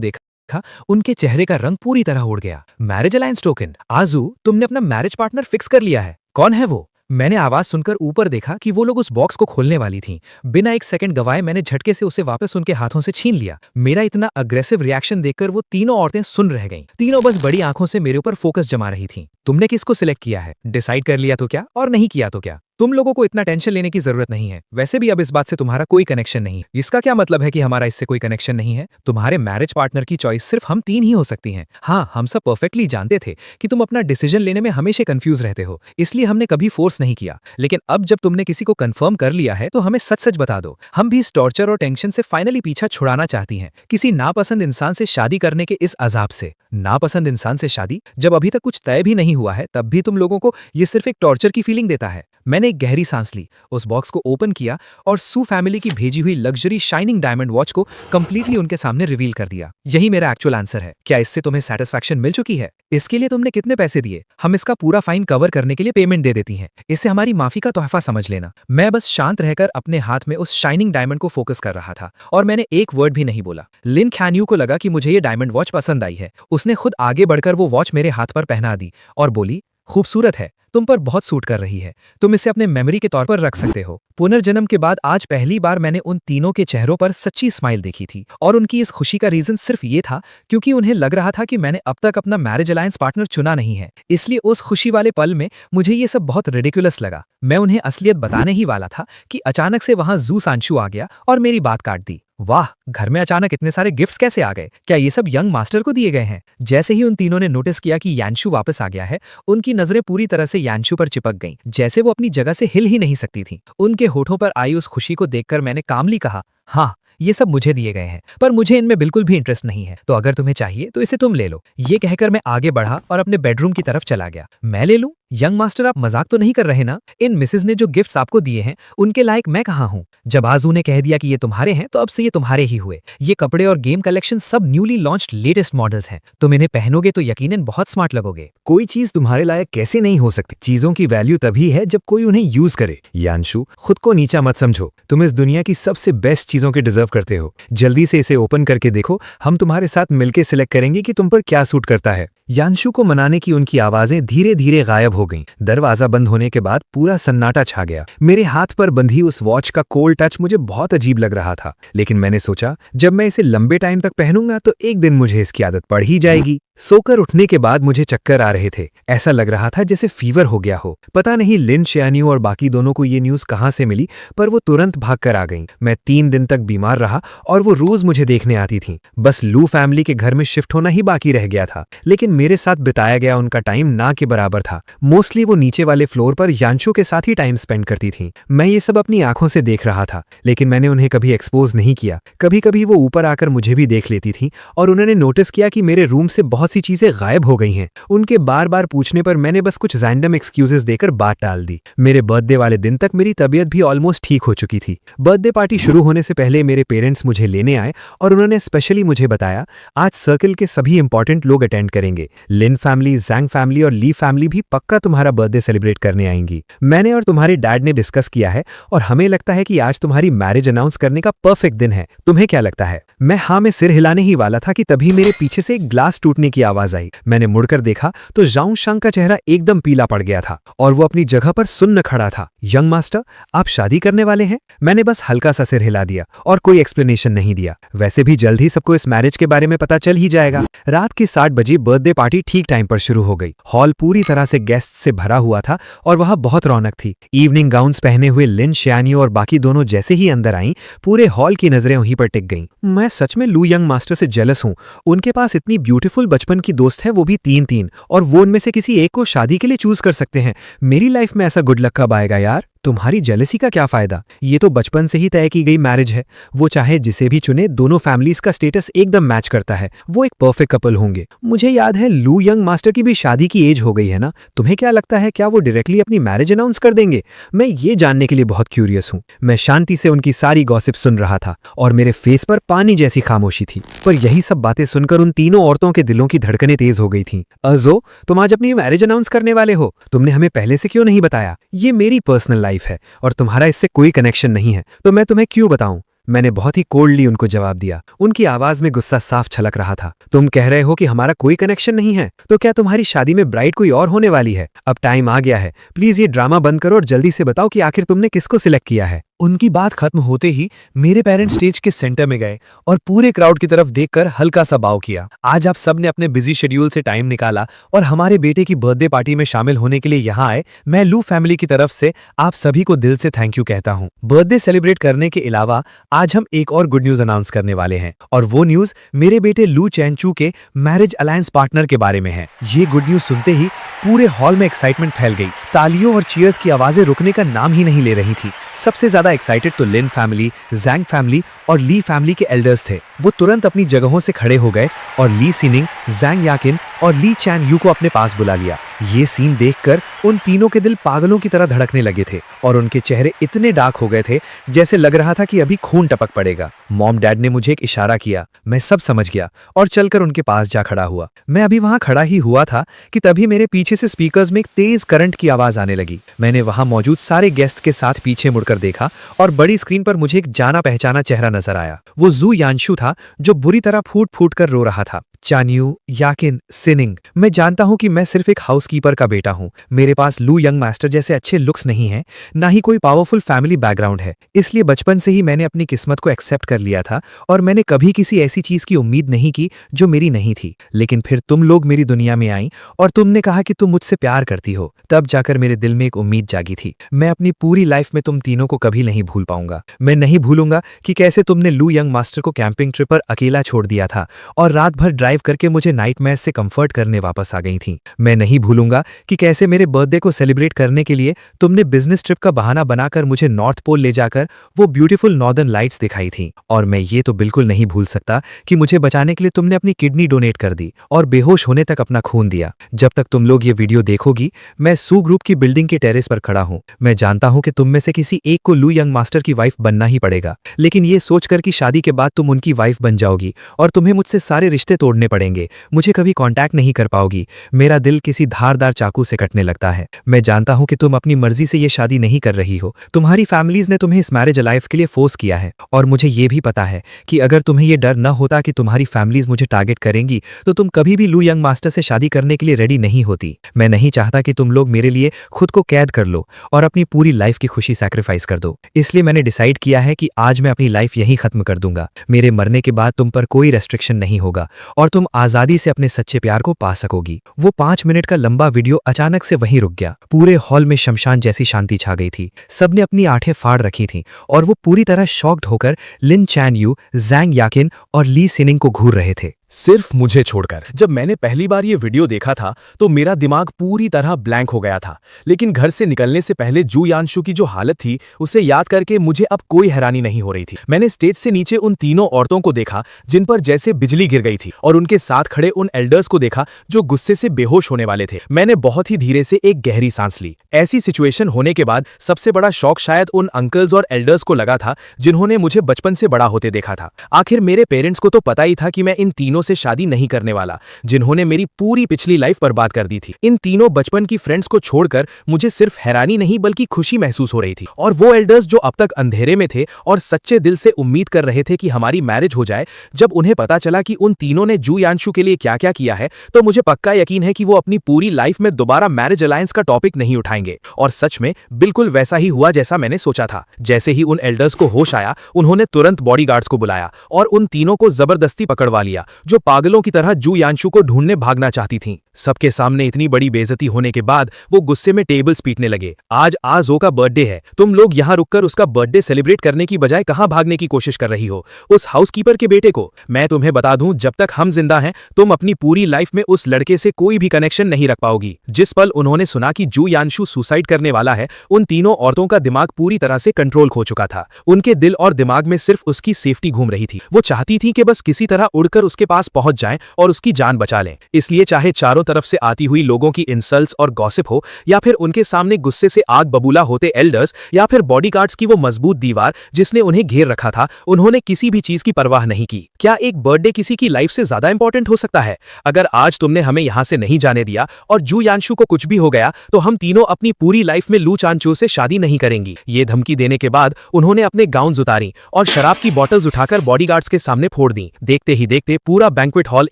देखा, उनके चेहरे का रंग पूरी तरह उड़ गया। Marriage alliance token? आजू, तुमने अपना मैरिज पार्टनर फिक्स कर लिया है। कौन है वो? मैंने आवाज सुनकर ऊपर देखा कि वो लोग उस बॉक्स को खोलने वाली थीं। बिना एक सेकंड गवाए मैंने झटके से उसे वापस उनके हाथों से छीन लिया। मेरा इतना अग्रेसिव रिएक्शन देखकर वो तीनों औरतें सुन रह गईं। तीनों बस बड़ी आंखों से मेरे ऊपर फोकस जमा रही थीं। तुमने किसको सिलेक्ट किया है? डिसाइड कर लिया तो क्या, और नहीं किया तो क्या? तुम लोगों को इतना टेंशन लेने की जरूरत नहीं है। वैसे भी अब इस बात से तुम्हारा कोई कनेक्शन नहीं। इसका क्या मतलब है कि हमारा इससे कोई कनेक्शन नहीं है? तुम्हारे मैरिज पार्टनर की चॉइस सिर्फ हम तीन ही हो सकती हैं। हाँ, हम सब परफेक्टली जानते थे कि तुम अपना डिसीजन लेने में हमेशा कंफ्यूज रहते हो, इसलिए हमने कभी फोर्स नहीं किया। लेकिन अब जब तुमने किसी को कंफर्म कर लिया है तो हमें सच सच बता दो। हम भी इस टॉर्चर और टेंशन से फाइनली पीछा छुड़ाना चाहती हैं, किसी नापसंद इंसान से शादी करने के इस अजाब से। नापसंद इंसान से शादी? जब अभी तक कुछ तय भी नहीं हुआ है तब भी तुम लोगों को ये सिर्फ एक टॉर्चर की फीलिंग देता है। मैंने एक गहरी सांस ली, उस बॉक्स को ओपन किया और सू फैमिली की भेजी हुई लग्जरी शाइनिंग डायमंड वॉच को कंप्लीटली उनके सामने रिवील कर दिया। यही मेरा एक्चुअल आंसर है। क्या इससे तुम्हें सेटिस्फैक्शन मिल चुकी है? इसके लिए तुमने कितने पैसे दिए? हम इसका पूरा फाइन कवर करने के लिए पेमेंट दे देती हैं। इसे हमारी माफी का तोहफा समझ लेना। मैं बस शांत रहकर अपने हाथ में उस शाइनिंग डायमंड को फोकस कर रहा था और मैंने एक वर्ड भी नहीं बोला। लिन ख्यानियू को लगा कि मुझे ये डायमंड वॉच पसंद आई है। उसने खुद आगे बढ़कर वो वॉच मेरे हाथ पर पहना दी और बोली, खूबसूरत है, तुम पर बहुत सूट कर रही है। तुम इसे अपने मेमोरी के तौर पर रख सकते हो। पुनर्जन्म के बाद आज पहली बार मैंने उन तीनों के चेहरों पर सच्ची स्माइल देखी थी और उनकी इस खुशी का रीजन सिर्फ ये था क्योंकि उन्हें लग रहा था कि मैंने अब तक अपना मैरिज अलायंस पार्टनर चुना नहीं है। इसलिए उस खुशी वाले पल में मुझे ये सब बहुत रिडिकुलस लगा। मैं उन्हें असलियत बताने ही वाला था कि अचानक से वहां जू सांशु आ गया और मेरी बात काट दी। वाह, घर में अचानक इतने सारे गिफ्ट्स कैसे आ गए? क्या ये सब यंग मास्टर को दिए गए हैं? जैसे ही उन तीनों ने नोटिस किया कि यानशु वापस आ गया है, उनकी नजरें पूरी तरह से यानशु पर चिपक गईं, जैसे वो अपनी जगह से हिल ही नहीं सकती थीं। उनके होठों पर आई उस खुशी को देखकर मैंने कामली कहा, हाँ, ये सब मुझे दिए गए हैं, पर मुझे इनमें बिल्कुल भी इंटरेस्ट नहीं है। तो अगर तुम्हें चाहिए तो इसे तुम ले लो। ये कहकर मैं आगे बढ़ा और अपने बेडरूम की तरफ चला गया। मैं ले लूं? यंग मास्टर, आप मजाक तो नहीं कर रहे ना? इन मिसेज ने जो गिफ्ट्स आपको दिए हैं उनके लायक मैं कहाँ हूँ? जब आजू ने कह दिया कि ये तुम्हारे हैं तो अब से ये तुम्हारे ही हुए। ये कपड़े और गेम कलेक्शन सब न्यूली लॉन्च्ड लेटेस्ट मॉडल्स हैं। तुम इन्हें पहनोगे तो यकीनन बहुत स्मार्ट लगोगे। कोई चीज तुम्हारे लायक कैसे नहीं हो सकती? चीजों की वैल्यू तभी है जब कोई उन्हें यूज करे। यानशु, खुद को नीचा मत समझो। तुम इस दुनिया की सबसे बेस्ट चीजों के डिजर्व करते हो। जल्दी से इसे ओपन करके देखो। हम तुम्हारे साथ मिलकर सिलेक्ट करेंगे कि तुम पर क्या सूट करता है। यानशु को मनाने की उनकी आवाजें धीरे धीरे गायब हो गईं। दरवाजा बंद होने के बाद पूरा सन्नाटा छा गया। मेरे हाथ पर बंधी उस वॉच का कोल्ड टच मुझे बहुत अजीब लग रहा था, लेकिन मैंने सोचा जब मैं इसे लंबे टाइम तक पहनूंगा तो एक दिन मुझे इसकी आदत पड़ ही जाएगी। सोकर उठने के बाद मुझे चक्कर आ रहे थे। ऐसा लग रहा था जैसे फीवर हो गया हो। पता नहीं लिन शियानियो और बाकी दोनों को ये न्यूज कहां से मिली, पर वो तुरंत भागकर आ गईं। मैं 3 दिन तक बीमार रहा और वो रोज मुझे देखने आती थीं। बस लू फैमिली के घर में शिफ्ट होना ही बाकी रह गया था, लेकिन मेरे साथ बिताया गया उनका टाइम ना के बराबर था। मोस्टली वो नीचे वाले फ्लोर पर यानशु के साथ ही टाइम स्पेंड करती थीं। मैं ये सब अपनी आंखों से देख रहा था, लेकिन मैंने उन्हें कभी एक्सपोज नहीं किया। कभी कभी वो ऊपर आकर मुझे भी देख लेती थीं और उन्होंने नोटिस किया कि मेरे रूम से बहुत सी चीजें गायब हो गई हैं। उनके बार बार पूछने पर मैंने बस कुछ रैंडम एक्सक्यूजेस देकर बात टाल दी। मेरे बर्थडे वाले दिन तक मेरी तबीयत भी ऑलमोस्ट ठीक हो चुकी थी। बर्थडे पार्टी शुरू होने से पहले मेरे पेरेंट्स मुझे लेने आए और उन्होंने स्पेशली मुझे बताया, आज सर्कल के सभी इंपॉर्टेंट लोग अटेंड करेंगे। लिन फैमिली, जैंग फैमिली और ली फैमिली भी पक्का तुम्हारा बर्थडे सेलिब्रेट करने आएंगी। मैंने और तुम्हारे डैड ने डिस्कस किया है और हमें लगता है कि आज तुम्हारी मैरिज अनाउंस करने का परफेक्ट दिन है। तुम्हें क्या लगता है? मैं हाँ में सिर हिलाने ही वाला था कि तभी मेरे पीछे से एक ग्लास टूटने की की आवाज आई। मैंने मुड़कर देखा तो जांग शांग का चेहरा एकदम पीला पड़ गया था और वो अपनी जगह पर सुन्न खड़ा था। यंग मास्टर, आप शादी करने वाले हैं? मैंने बस हल्का सा सिर हिला दिया और कोई एक्सप्लेनेशन नहीं दिया। वैसे भी जल्द ही सबको इस मैरिज के बारे में पता चल ही जाएगा। रात के 7 बजे बर्थडे पार्टी ठीक टाइम पर शुरू हो गई। हॉल पूरी तरह से गेस्ट से भरा हुआ था और वहां बहुत रौनक थी। इवनिंग गाउन्स पहने हुए लिन शियानियो और बाकी दोनों जैसे ही अंदर आईं, पूरे हॉल की नजरें वहीं पर टिक गईं। मैं सच में लू यंग मास्टर से जेलस हूं। उनके पास इतनी ब्यूटीफुल बचपन की दोस्त है, वो भी 3-3, और वो उनमें से किसी एक को शादी के लिए चूज कर सकते हैं। मेरी लाइफ में ऐसा गुड लक कब आएगा यार? तुम्हारी जेलसी का क्या फायदा? ये तो बचपन से ही तय की गई मैरिज है। वो चाहे जिसे भी चुने, दोनों फैमिलीज का स्टेटस एकदम मैच करता है। वो एक परफेक्ट कपल होंगे। मुझे याद है लू यंग मास्टर की भी शादी की एज हो गई है ना? तुम्हें क्या लगता है, क्या वो डायरेक्टली अपनी मैरिज अनाउंस कर देंगे? मैं ये जानने के लिए बहुत क्यूरियस हूँ। मैं शांति से उनकी सारी गॉसिप सुन रहा था और मेरे फेस पर पानी जैसी खामोशी थी। पर यही सब बातें सुनकर उन तीनों औरतों के दिलों की धड़कनें तेज हो गई थीं। अजो, तुम आज अपनी मैरिज अनाउंस करने वाले हो? तुमने हमें पहले से क्यों नहीं बताया? ये मेरी पर्सनल लाइफ है और तुम्हारा इससे कोई कनेक्शन नहीं है, तो मैं तुम्हें क्यों बताऊं? मैंने बहुत ही कोल्डली उनको जवाब दिया। उनकी आवाज में गुस्सा साफ छलक रहा था। तुम कह रहे हो कि हमारा कोई कनेक्शन नहीं है, तो क्या तुम्हारी शादी में ब्राइड कोई और होने वाली है? अब टाइम आ गया है, प्लीज ये ड्रामा बंद करो और जल्दी से बताओ कि आखिर तुमने किसको सिलेक्ट किया है। उनकी बात खत्म होते ही मेरे पेरेंट्स स्टेज के सेंटर में गए और पूरे क्राउड की तरफ देखकर हल्का सा बाव किया। आज आप सब ने अपने बिजी शेड्यूल से टाइम निकाला और हमारे बेटे की बर्थडे पार्टी में शामिल होने के लिए यहाँ आए। मैं लू फैमिली की तरफ से आप सभी को दिल से थैंक यू कहता हूँ। बर्थडे सेलिब्रेट करने के अलावा आज हम एक और गुड न्यूज अनाउंस करने वाले हैं, और वो न्यूज मेरे बेटे लू चैनचू के मैरिज अलायंस पार्टनर के बारे में है। ये गुड न्यूज सुनते ही पूरे हॉल में एक्साइटमेंट फैल गई। तालियों और चीयर्स की आवाजें रुकने का नाम ही नहीं ले रही थी। सबसे ज्यादा एक्साइटेड तो लिन फैमिली, जैंग फैमिली और ली फैमिली के एल्डर्स थे। वो तुरंत अपनी जगहों से खड़े हो गए और ली सिनिंग, जैंग याकिन और ली चैन यू को अपने पास बुला लिया। ये सीन देखकर उन तीनों के दिल पागलों की तरह धड़कने लगे थे और उनके चेहरे इतने डार्क हो गए थे जैसे लग रहा था कि अभी खून टपक पड़ेगा। मॉम डैड ने मुझे एक इशारा किया, मैं सब समझ गया और चलकर उनके पास जा खड़ा हुआ। मैं अभी वहां खड़ा ही हुआ था कि तभी मेरे पीछे से स्पीकर्स में एक तेज करंट की आवाज आने लगी। मैंने वहां मौजूद सारे गेस्ट के साथ पीछे मुड़कर देखा और बड़ी स्क्रीन पर मुझे एक जाना पहचाना चेहरा नजर आया। वो जू यानशु था, जो बुरी तरह फूट फूट कर रो रहा था। चान्यू, याकिन, सिनिंग, मैं जानता हूं कि मैं सिर्फ एक हाउसकीपर का बेटा हूं। मेरे पास लू यंग मास्टर जैसे अच्छे लुक्स नहीं हैं, ना ही कोई पावरफुल फैमिली बैकग्राउंड है। इसलिए बचपन से ही मैंने अपनी किस्मत को एक्सेप्ट कर लिया था और मैंने कभी किसी ऐसी चीज की उम्मीद नहीं की जो मेरी नहीं थी। लेकिन फिर तुम लोग मेरी दुनिया में आई और तुमने कहा कि तुम मुझसे प्यार करती हो। तब जाकर मेरे दिल में एक उम्मीद जागी थी। मैं अपनी पूरी लाइफ में तुम तीनों को कभी नहीं भूल पाऊंगा। मैं नहीं भूलूंगा कि कैसे तुमने लू यंग मास्टर को कैंपिंग ट्रिप पर अकेला छोड़ दिया था और रात भर ड्राइव करके मुझे नाइटमेयर से कंफर्ट करने वापस आ गई थी। मैं नहीं भूलूंगा कि कैसे मेरे बर्थडे को सेलिब्रेट करने के लिए तुमने बिजनेस ट्रिप का बहाना बनाकर मुझे नॉर्थ पोल ले जाकर वो ब्यूटीफुल नॉर्दर्न लाइट्स दिखाई थी। और मैं ये तो बिल्कुल नहीं भूल सकता कि मुझे बचाने के लिए तुमने अपनी किडनी डोनेट कर दी और बेहोश होने तक अपना खून दिया। जब तक तुम लोग ये वीडियो देखोगी, मैं सू ग्रुप की बिल्डिंग के टेरेस पर खड़ा हूँ। मैं जानता हूँ कि तुम में से किसी एक को लू यंग मास्टर की वाइफ बनना ही पड़ेगा, लेकिन ये सोचकर कि शादी के बाद तुम उनकी वाइफ बन जाओगी और तुम्हें मुझसे सारे रिश्ते तोड़ने पड़ेंगे, मुझे कभी कांटेक्ट नहीं कर पाओगी, मेरा दिल किसी धारदार चाकू से कटने लगता है। मैं जानता हूं कि तुम अपनी मर्जी से ये शादी नहीं कर रही हो। तुम्हारी फैमिलीज ने तुम्हें इस मैरिज लाइफ के लिए फोर्स किया है और मुझे ये भी पता है कि अगर तुम्हें ये डर न होता कि तुम्हारी फैमिलीज मुझे टारगेट करेंगी तो तुम कभी भी लू यंग मास्टर से शादी करने के लिए रेडी नहीं होती। मैं नहीं चाहता कि तुम लोग मेरे लिए खुद को कैद कर लो और अपनी पूरी लाइफ की खुशी सैक्रिफाइस कर दो। इसलिए मैंने डिसाइड किया है कि आज मैं अपनी लाइफ यहीं खत्म कर दूंगा। मेरे मरने के बाद तुम पर कोई रेस्ट्रिक्शन नहीं होगा और तुम आजादी से अपने सच्चे प्यार को पा सकोगी। वो 5 मिनट का लंबा वीडियो अचानक से वहीं रुक गया। पूरे हॉल में शमशान जैसी शांति छा गई थी। सबने अपनी आंखें फाड़ रखी थीं और वो पूरी तरह शॉक्ड होकर लिन चैन यू, जैंग याकिन और ली सिनिंग को घूर रहे थे। सिर्फ मुझे छोड़कर। जब मैंने पहली बार ये वीडियो देखा था तो मेरा दिमाग पूरी तरह ब्लैंक हो गया था, लेकिन घर से निकलने से पहले जू यानशु की जो हालत थी उसे याद करके मुझे अब कोई हैरानी नहीं हो रही थी। मैंने स्टेज से नीचे उन तीनों औरतों को देखा जिन पर जैसे बिजली गिर गई थी और उनके साथ खड़े उन एल्डर्स को देखा जो गुस्से से बेहोश होने वाले थे। मैंने बहुत ही धीरे से एक गहरी सांस ली। ऐसी सिचुएशन होने के बाद सबसे बड़ा शौक शायद उन अंकल्स और एल्डर्स को लगा था जिन्होंने मुझे बचपन से बड़ा होते देखा था। आखिर मेरे पेरेंट्स को तो पता ही था कि मैं इन तीनों तीनों से शादी नहीं करने वाला, जिन्होंने मेरी पूरी पिछली लाइफ बर्बाद कर दी थी। इन तीनों बचपन की फ्रेंड्स को छोड़कर मुझे सिर्फ हैरानी नहीं बल्कि खुशी महसूस हो रही थी। और वो एल्डर्स जो अब तक अंधेरे में थे और सच्चे दिल से उम्मीद कर रहे थे कि हमारी मैरिज हो जाए, जब उन्हें पता चला कि उन तीनों ने जू यांशु के लिए क्या क्या किया है, तो मुझे पक्का यकीन है कि वो अपनी पूरी लाइफ में दोबारा मैरिज अलायंस का टॉपिक नहीं उठाएंगे। और सच में बिल्कुल वैसा ही हुआ जैसा मैंने सोचा था। जैसे ही उन एल्डर्स को होश आया, उन्होंने तुरंत बॉडीगार्ड्स को बुलाया और उन तीनों को जबरदस्ती पकड़वा लिया, जो पागलों की तरह जू यांशु को ढूंढने भागना चाहती थीं। सबके सामने इतनी बड़ी बेइज्जती होने के बाद वो गुस्से में टेबल्स पीटने लगे। आज आजो का बर्थडे है, तुम लोग यहाँ रुककर उसका बर्थडे सेलिब्रेट करने की बजाय कहाँ भागने की कोशिश कर रही हो? उस हाउसकीपर के बेटे को। मैं तुम्हें बता दूं, जब तक हम जिंदा हैं, तुम अपनी पूरी लाइफ में उस लड़के से कोई भी कनेक्शन नहीं रख पाओगी। जिस पल उन्होंने सुना कि जू यांशु सुसाइड करने वाला है, उन तीनों औरतों का दिमाग पूरी तरह से कंट्रोल खो चुका था। उनके दिल और दिमाग में सिर्फ उसकी सेफ्टी घूम रही थी। वो चाहती थी कि बस किसी तरह उड़कर उसके पास पहुंच जाएं और उसकी जान बचा लें। इसलिए चाहे चारों तरफ से आती हुई लोगों की इंसल्ट्स और गॉसिप हो, या फिर उनके सामने गुस्से से आग बबूला होते एल्डर्स, या फिर बॉडीगार्ड्स की वो मजबूत दीवार जिसने उन्हें घेर रखा था, उन्होंने किसी भी चीज की परवाह नहीं की। क्या एक बर्थडे किसी की लाइफ से ज्यादा इंपॉर्टेंट हो सकता है? अगर आज तुमने हमें यहां से नहीं जाने दिया और जू यांशु को कुछ भी हो गया, तो हम तीनों अपनी पूरी लाइफ में लू चांचो से शादी नहीं करेंगी। ये धमकी देने के बाद उन्होंने अपने गाउन्स उतारी और शराब की बॉटल्स उठाकर बॉडीगार्ड्स के सामने फोड़ दी। देखते ही देखते पूरा बैंक्वेट हॉल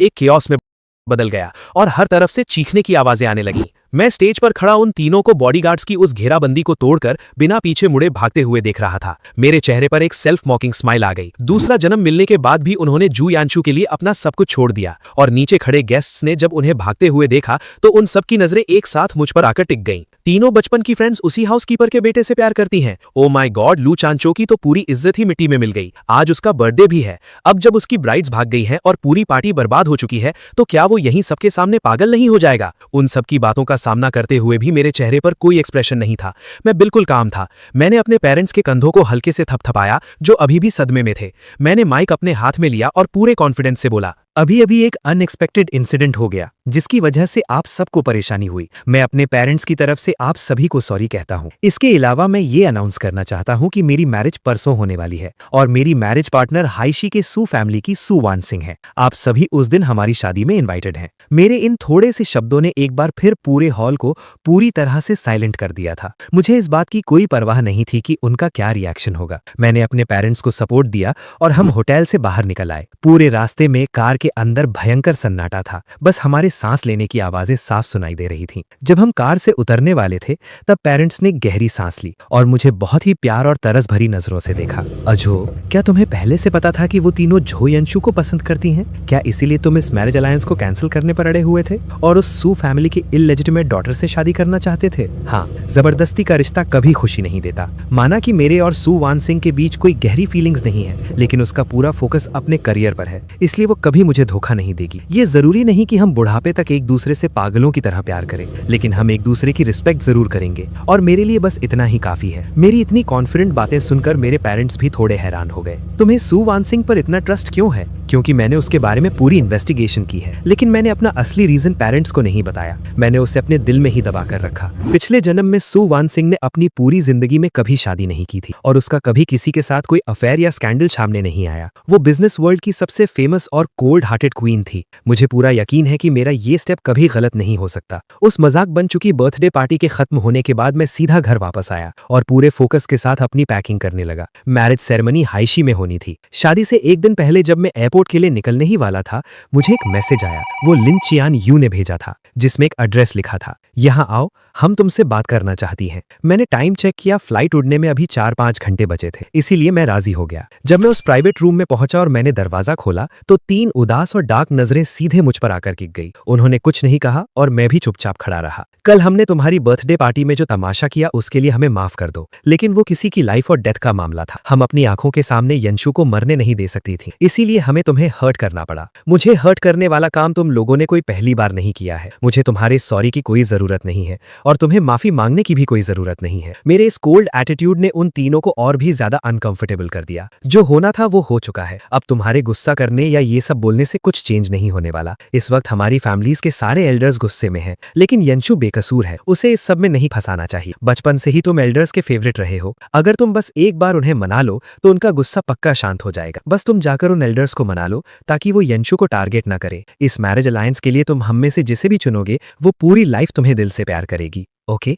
एक कियोस्क में बदल गया और हर तरफ से चीखने की आवाजें आने लगी। मैं स्टेज पर खड़ा उन तीनों को बॉडीगार्ड्स की उस घेराबंदी को तोड़कर बिना पीछे मुड़े भागते हुए देख रहा था। मेरे चेहरे पर एक सेल्फ मॉकिंग स्माइल आ गई। दूसरा जन्म मिलने के बाद भी उन्होंने जू यांशु के लिए अपना सब कुछ छोड़ दिया। और नीचे खड़े गेस्ट्स ने जब उन्हें भागते हुए देखा, तो उन सब की नजरें एक साथ मुझ पर आकर टिक गईं। तीनों बचपन की फ्रेंड्स उसी हाउसकीपर के बेटे से प्यार करती हैं। ओ माय गॉड, लू चांचो की तो पूरी इज्जत ही मिट्टी में मिल गई। आज उसका बर्थडे भी है। अब जब उसकी ब्राइड्स भाग गई हैं और पूरी पार्टी बर्बाद हो चुकी है, तो क्या वो यहीं सबके सामने पागल नहीं हो जाएगा? उन सब की बातों का सामना करते हुए भी मेरे चेहरे पर कोई एक्सप्रेशन नहीं था। मैं बिल्कुल काम था। मैंने अपने पेरेंट्स के कंधों को हल्के से थपथपाया, जो अभी भी सदमे में थे। मैंने माइक अपने हाथ में लिया और पूरे कॉन्फिडेंस से बोला, अभी अभी एक अनएक्सपेक्टेड इंसिडेंट हो गया जिसकी वजह से आप सबको परेशानी हुई। मैं अपने पेरेंट्स की तरफ से आप सभी को सॉरी कहता हूँ। इसके अलावा मैं ये अनाउंस करना चाहता हूँ कि मेरी मैरिज परसों होने वाली है और मेरी मैरिज पार्टनर हाइशी के सू फैमिली की सू वान सिंह है। आप सभी उस दिन हमारी शादी में इन्वाइटेड हैं। मेरे इन थोड़े से शब्दों ने एक बार फिर पूरे हॉल को पूरी तरह से साइलेंट कर दिया था। मुझे इस बात की कोई परवाह नहीं थी कि उनका क्या रिएक्शन होगा। मैंने अपने पेरेंट्स को सपोर्ट दिया और हम होटल से बाहर निकल आए। पूरे रास्ते में कार के अंदर भयंकर सन्नाटा था। बस हमारे सांस लेने की आवाजें साफ सुनाई दे रही थीं। जब हम कार से उतरने वाले थे, तब पेरेंट्स ने गहरी सांस ली और मुझे बहुत ही प्यार और तरस भरी नजरों से देखा। अजो, क्या तुम्हें पहले से पता था कि वो तीनों जो यंशु को पसंद करती हैं? क्या इसीलिए तुम इस मैरिज अलायंस को कैंसिल करने पर अड़े हुए थे और उस सू फैमिली की इललेजिटिमेट डॉटर से शादी करना चाहते थे? हाँ, जबरदस्ती का रिश्ता कभी खुशी नहीं देता। माना कि मेरे और सू वान सिंह के बीच कोई गहरी फीलिंग्स नहीं है, लेकिन उसका पूरा फोकस अपने करियर पर है, इसलिए वो कभी मुझे धोखा नहीं देगी। ये जरूरी नहीं कि हम बुढ़ापे तक एक दूसरे से पागलों की तरह प्यार करें, लेकिन हम एक दूसरे की रिस्पेक्ट जरूर करेंगे और मेरे लिए बस इतना ही काफी है। मेरी इतनी कॉन्फिडेंट बातें सुनकर मेरे पेरेंट्स भी थोड़े हैरान हो गए। तुम्हें सू वान सिंह पर इतना ट्रस्ट क्यों है? क्योंकि मैंने उसके बारे में पूरी इन्वेस्टिगेशन की है, लेकिन मैंने अपना असली रीजन पेरेंट्स को नहीं बताया। मैंने उसे अपने दिल में ही दबा कर रखा। पिछले जन्म में सू वान सिंह ने अपनी पूरी जिंदगी में कभी शादी नहीं की थी और उसका कभी किसी के साथ कोई अफेयर या स्कैंडल सामने नहीं आया। वो बिजनेस वर्ल्ड की सबसे फेमस और कोल्ड हार्टेड क्वीन थी। मुझे पूरा यकीन है कि मेरा ये स्टेप कभी गलत नहीं हो सकता। उस मजाक बन चुकी बर्थडे पार्टी के खत्म होने के बाद मैं सीधा घर वापस आया और पूरे फोकस के साथ अपनी पैकिंग करने लगा। मैरिज सेरेमनी हाइशी में होनी थी। शादी से एक दिन पहले जब मैं एयरपोर्ट के लिए निकलने ही वाला था, मुझे एक मैसेज आया। वो लिन चियान यू ने भेजा था, जिसमें एक एड्रेस लिखा था, यहाँ आओ, हम तुमसे बात करना चाहती हैं। मैंने टाइम चेक किया, फ्लाइट उड़ने में अभी 4-5 घंटे बचे थे, इसीलिए मैं राजी हो गया। जब मैं उस प्राइवेट रूम में पहुंचा और मैंने दरवाजा खोला, तो 3 उदास और डार्क नजरें सीधे मुझ पर आकर गिर गई। उन्होंने कुछ नहीं कहा और मैं भी चुपचाप खड़ा रहा। कल हमने तुम्हारी बर्थडे पार्टी में जो तमाशा किया उसके लिए हमें माफ कर दो, लेकिन वो किसी की लाइफ और डेथ का मामला था। हम अपनी आंखों के सामने यंशु को मरने नहीं दे सकती थी, इसीलिए हमें तुम्हें हर्ट करना पड़ा। मुझे हर्ट करने वाला काम तुम लोगों ने कोई पहली बार नहीं किया है। मुझे तुम्हारे सॉरी की कोई जरूरत नहीं है और तुम्हें माफी मांगने की भी कोई जरूरत नहीं है। मेरे इस कोल्ड एटीट्यूड ने उन तीनों को और भी ज्यादा अनकंफर्टेबल कर दिया। जो होना था वो हो चुका है। अब तुम्हारे गुस्सा करने या ये सब बोलने से कुछ चेंज नहीं होने वाला। इस वक्त हमारी फैमिलीज के सारे एल्डर्स गुस्से में हैं, लेकिन यंशु बेकसूर है, उसे इस सब में नहीं फंसाना चाहिए। बचपन से ही तुम एल्डर्स के फेवरेट रहे हो। अगर तुम बस एक बार उन्हें मना लो तो उनका गुस्सा पक्का शांत हो जाएगा। बस तुम जाकर उन एल्डर्स को मना लो ताकि वो यंशु को टारगेट ना करे। इस मैरिज अलायंस के लिए तुम हम में से जिसे भी चुनोगे वो पूरी लाइफ तुम्हें दिल से प्यार करेगी। ओके?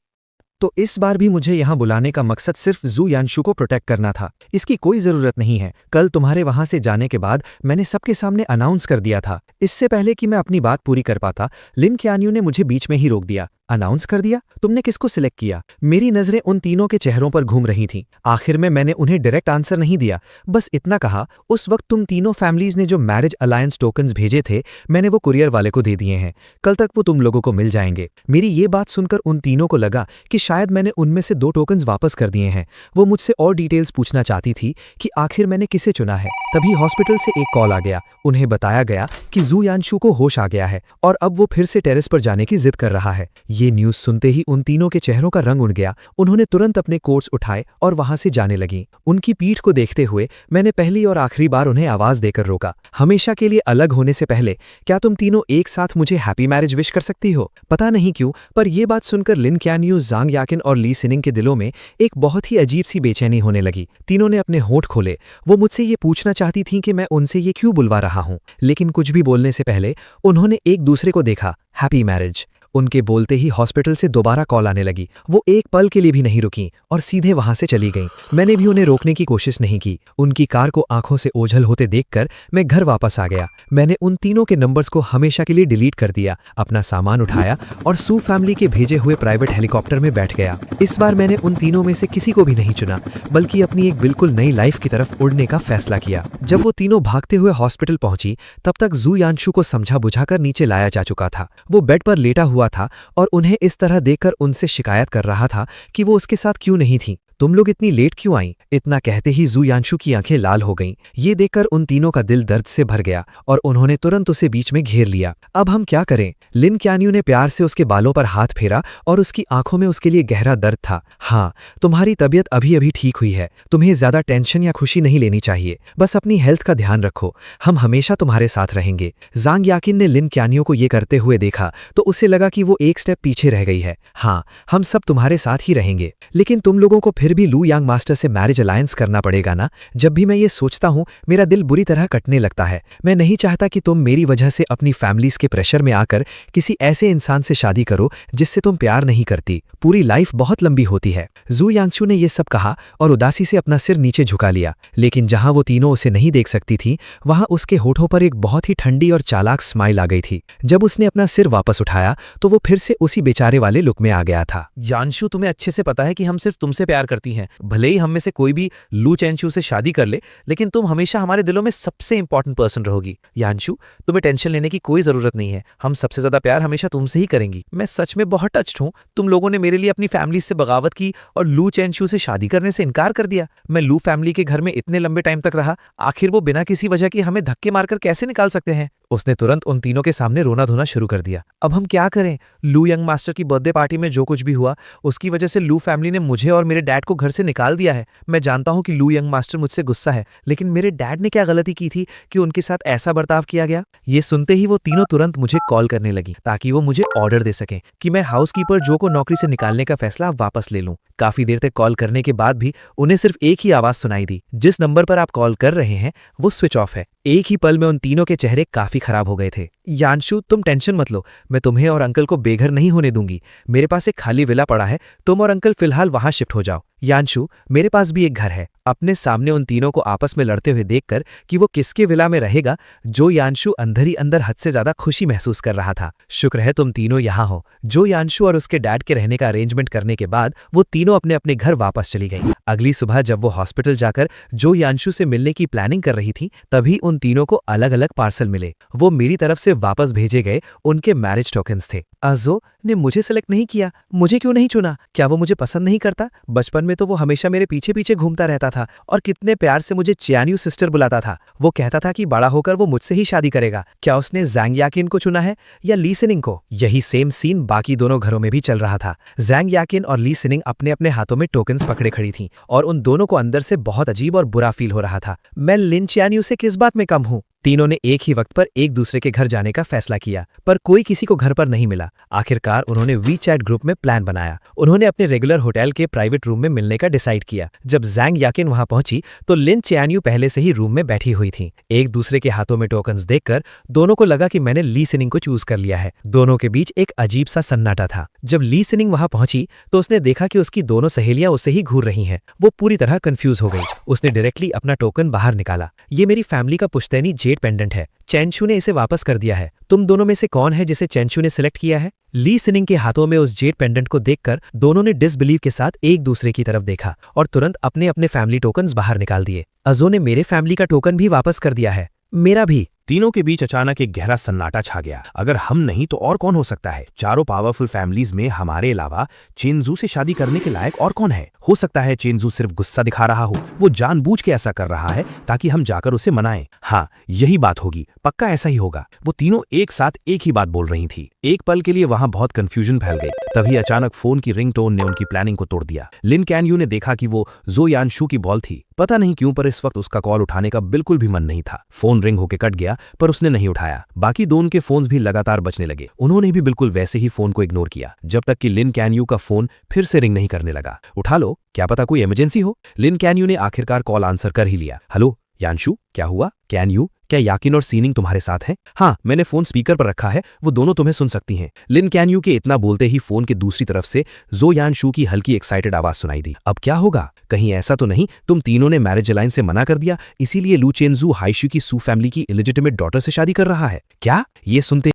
तो इस बार भी मुझे यहाँ बुलाने का मकसद सिर्फ जू यानशु को प्रोटेक्ट करना था। इसकी कोई जरूरत नहीं है। कल तुम्हारे वहां से जाने के बाद मैंने सबके सामने अनाउंस कर दिया था। इससे पहले कि मैं अपनी बात पूरी कर पाता, लिन क्यान्यू ने मुझे बीच में ही रोक दिया। अनाउंस कर दिया? तुमने किसको सिलेक्ट किया? मेरी नजरें उन तीनों के चेहरों पर घूम रही थीं। आखिर में मैंने उन्हें डायरेक्ट आंसर नहीं दिया, बस इतना कहा, उस वक्त तुम तीनों फैमिलीज ने जो मैरिज अलायंस टोकन्स भेजे थे मैंने वो कुरियर वाले को दे दिए हैं। कल तक वो तुम लोगों को मिल जाएंगे। मेरी ये बात सुनकर उन तीनों को लगा कि शायद मैंने उनमें से 2 टोकन्स वापस कर दिए हैं। वो मुझसे और डिटेल्स पूछना चाहती थी कि आखिर मैंने किसे चुना है। तभी हॉस्पिटल से एक कॉल आ गया। उन्हें बताया गया कि जू यानशु को होश आ गया है और अब वो फिर से टेरेस पर जाने की जिद कर रहा है। ये न्यूज सुनते ही उन तीनों के चेहरों का रंग उड़ गया। उन्होंने तुरंत अपने कोट्स उठाए और वहां से जाने लगी। उनकी पीठ को देखते हुए मैंने पहली और आखिरी बार उन्हें आवाज देकर रोका। हमेशा के लिए अलग होने से पहले क्या तुम तीनों एक साथ मुझे हैप्पी मैरिज विश कर सकती हो? पता नहीं क्यों, पर यह बात सुनकर लिन क्यान्यू, जांग याकिन और ली सिनिंग के दिलों में एक बहुत ही अजीब सी बेचैनी होने लगी। तीनों ने अपने होंठ खोले। वो मुझसे ये पूछना चाहती थीं कि मैं उनसे ये क्यों बुलवा रहा हूं, लेकिन कुछ भी बोलने से पहले उन्होंने एक दूसरे को देखा। Happy marriage. उनके बोलते ही हॉस्पिटल से दोबारा कॉल आने लगी। वो एक पल के लिए भी नहीं रुकी और सीधे वहां से चली गईं। मैंने भी उन्हें रोकने की कोशिश नहीं की। उनकी कार को आंखों से ओझल होते देखकर मैं घर वापस आ गया। मैंने उन तीनों के नंबर्स को हमेशा के लिए डिलीट कर दिया, अपना सामान उठाया और सू फैमिली के भेजे हुए प्राइवेट हेलीकॉप्टर में बैठ गया। इस बार मैंने उन तीनों में से किसी को भी नहीं चुना, बल्कि अपनी एक बिल्कुल नई लाइफ की तरफ उड़ने का फैसला किया। जब वो तीनों भागते हुए हॉस्पिटल पहुंची, तब तक जू यानशु को समझा बुझाकर नीचे लाया जा चुका था। वो बेड पर लेटा हुआ था और उन्हें इस तरह देखकर उनसे शिकायत कर रहा था कि वो उसके साथ क्यों नहीं थी। तुम लोग इतनी लेट क्यों आईं? इतना कहते ही जू यानशु की आंखें लाल हो गईं। ये देखकर उन तीनों का दिल दर्द से भर गया और उन्होंने तुरंत उसे बीच में घेर लिया। अब हम क्या करें? लिन क्यान्यू ने प्यार से उसके बालों पर हाथ फेरा और उसकी आंखों में उसके लिए गहरा दर्द था। हाँ, तुम्हारी तबीयत अभी अभी ठीक हुई है। तुम्हें ज्यादा टेंशन या खुशी नहीं लेनी चाहिए। बस अपनी हेल्थ का ध्यान रखो। हम हमेशा तुम्हारे साथ रहेंगे। जांग याकिन ने लिन क्यान्यू को ये करते हुए देखा तो उसे लगा कि वो एक स्टेप पीछे रह गई है। हाँ, हम सब तुम्हारे साथ ही रहेंगे, लेकिन तुम लोगों को फिर भी लू यांग मास्टर से मैरिज अलायंस करना पड़ेगा ना। जब भी मैं ये सोचता हूं मेरा दिल बुरी तरह कटने लगता है। मैं नहीं चाहता कि तुम मेरी वजह से अपनी फैमिलीज के प्रेशर में आकर किसी ऐसे इंसान से शादी करो जिससे तुम प्यार नहीं करती। पूरी लाइफ बहुत लंबी होती है। जू यानशु ने यह सब कहा और उदासी से अपना सिर नीचे झुका लिया, लेकिन जहां वो तीनों उसे नहीं देख सकती थी वहां उसके होठों पर एक बहुत ही ठंडी और चालाक स्माइल आ गई थी। जब उसने अपना सिर वापस उठाया तो वो फिर से उसी बेचारे वाले लुक में आ गया था। यानशु, तुम्हें अच्छे से पता है कि हम सिर्फ तुमसे प्यार करती हैं। भले ही हम में से कोई भी लू चेंशु से शादी कर ले, लेकिन तुम हमेशा हमारे दिलों में सबसे इंपॉर्टेंट पर्सन रहोगी। यानशु, तुम्हें टेंशन लेने की कोई जरूरत नहीं है। हम सबसे ज्यादा प्यार हमेशा तुमसे ही करेंगी। मैं सच में बहुत टच्ड हूं। तुम लोगों ने मेरे लिए अपनी फैमिली से बगावत की और लू चेंशु से शादी करने से इनकार कर दिया। मैं लू फैमिली के घर में इतने लंबे टाइम तक रहा, आखिर वो बिना किसी वजह के हमें धक्के मारकर कैसे निकाल सकते हैं? उसने तुरंत उन तीनों के सामने रोना धोना शुरू कर दिया। अब हम क्या करें? लू यंग मास्टर की बर्थडे पार्टी में जो कुछ भी हुआ उसकी वजह से लू फैमिली ने मुझे और मेरे डैड को घर से निकाल दिया है। मैं जानता हूं कि लू यंग मास्टर मुझसे गुस्सा है, लेकिन मेरे डैड ने क्या गलती की थी कि उनके साथ ऐसा बर्ताव किया गया? ये सुनते ही वो तीनों तुरंत मुझे कॉल करने लगी ताकि वो मुझे ऑर्डर दे सकें कि मैं हाउसकीपर जो को नौकरी से निकालने का फैसला वापस ले लूं। काफी देर तक कॉल करने के बाद भी उन्हें सिर्फ एक ही आवाज सुनाई दी, जिस नंबर पर आप कॉल कर रहे हैं वो स्विच ऑफ है। एक ही पल में उन तीनों के चेहरे काफी खराब हो गए थे। यानशु, तुम टेंशन मत लो, मैं तुम्हें और अंकल को बेघर नहीं होने दूंगी। मेरे पास एक खाली विला पड़ा है, तुम और अंकल फिलहाल वहां शिफ्ट हो जाओ। यानशु, मेरे पास भी एक घर है। अपने सामने उन तीनों को आपस में लड़ते हुए देखकर कि वो किसके विला में रहेगा, जो यानशु अंदर ही अंदर हद से ज्यादा खुशी महसूस कर रहा था। शुक्र है तुम तीनों यहाँ हो। जो यानशु और उसके डैड के रहने का अरेंजमेंट करने के बाद वो तीनों अपने अपने घर वापस चली गई। अगली सुबह जब वो हॉस्पिटल जाकर जो यानशु से मिलने की प्लानिंग कर रही थी, तभी उन तीनों को अलग अलग पार्सल मिले। वो मेरी तरफ से वापस भेजे गए उनके मैरिज टोकन्स थे। अजो ने मुझे सेलेक्ट नहीं किया। मुझे क्यों नहीं चुना? क्या वो मुझे पसंद नहीं करता? बचपन में तो वो हमेशा मेरे पीछे पीछे घूमता रहता था। था और कितने प्यार से मुझे चियान्यू सिस्टर बुलाता था। वो कहता था कि बड़ा होकर वो मुझसे ही शादी करेगा। क्या उसने ज़ैंग याकिन को चुना है या ली सिनिंग को? यही सेम सीन बाकी दोनों घरों में भी चल रहा था। ज़ैंग याकिन और ली सिनिंग अपने अपने हाथों में टोकन्स पकड़े खड़ी थीं और उन दोनों को अंदर से बहुत अजीब और बुरा फील हो रहा था। मैं लिन चियान्यू से किस बात में कम हूँ? तीनों ने एक ही वक्त पर एक दूसरे के घर जाने का फैसला किया, पर कोई किसी को घर पर नहीं मिला। आखिरकार उन्होंने वीचैट ग्रुप में प्लान बनाया। उन्होंने अपने रेगुलर होटल के प्राइवेट रूम में मिलने का डिसाइड किया। जब ज़ैंग याकिन वहां पहुंची तो लिन चियान्यू पहले से ही रूम में बैठी हुई थी। एक दूसरे के हाथों में टोकन्स देखकर दोनों को लगा कि मैंने ली सिनिंग को चूज कर लिया है। दोनों के बीच एक अजीब सा सन्नाटा था। जब ली सिनिंग वहां पहुंची तो उसने देखा कि उसकी दोनों सहेलियां उससे ही घूर रही हैं। वो पूरी तरह कंफ्यूज हो गई। उसने डायरेक्टली अपना टोकन बाहर निकाला। ये मेरी फैमिली का पुश्तैनी जेड पेंडेंट है। चेंशू ने इसे वापस कर दिया है। तुम दोनों में से कौन है जिसे चेंशू ने सिलेक्ट किया है? ली सिनिंग के हाथों में उस जेड पेंडेंट को देखकर दोनों ने डिसबिलीव के साथ एक दूसरे की तरफ देखा और तुरंत अपने अपने फैमिली टोकन्स बाहर निकाल दिए। अजो ने मेरे फैमिली का टोकन भी वापस कर दिया है। मेरा भी। तीनों के बीच अचानक एक गहरा सन्नाटा छा गया। अगर हम नहीं तो और कौन हो सकता है? चारों पावरफुल फैमिलीज में हमारे अलावा चेंजू से शादी करने के लायक और कौन है? हो सकता है चेंजू सिर्फ गुस्सा दिखा रहा हो। वो जानबूझ के ऐसा कर रहा है ताकि हम जाकर उसे मनाएं। हाँ, यही बात होगी। पक्का ऐसा ही होगा। वो तीनों एक साथ एक ही बात बोल रही थी। एक पल के लिए वहां बहुत कंफ्यूजन फैल गई। तभी अचानक फोन की रिंगटोन ने उनकी प्लानिंग को तोड़ दिया। लिन कैन्यू ने देखा कि वो जो यानशू की बॉल थी। पता नहीं क्यों पर इस वक्त उसका कॉल उठाने का बिल्कुल भी मन नहीं था। फोन रिंग होके कट गया पर उसने नहीं उठाया। बाकी दोनों के फोन्स भी लगातार बजने लगे। उन्होंने भी बिल्कुल वैसे ही फोन को इग्नोर किया जब तक कि लिन कैन्यू का फोन फिर से रिंग नहीं करने लगा। उठा लो, क्या पता कोई इमरजेंसी हो। लिन कैन्यू ने आखिरकार कॉल आंसर कर ही लिया। हेलो यानशू, क्या हुआ? कैन्यू, क्या याकिन और सीनिंग तुम्हारे साथ हैं? हाँ, मैंने फोन स्पीकर पर रखा है, वो दोनों तुम्हें सुन सकती हैं। लिन कैन्यू के इतना बोलते ही फोन के दूसरी तरफ से जो यानशू की हल्की एक्साइटेड आवाज सुनाई दी। अब क्या होगा? कहीं ऐसा तो नहीं तुम तीनों ने मैरिज अलायंस से मना कर दिया, इसीलिए लू चेंजू हाइशू की सू फैमिली की इलिजिटिमेट डॉटर से शादी कर रहा है? क्या? ये सुनते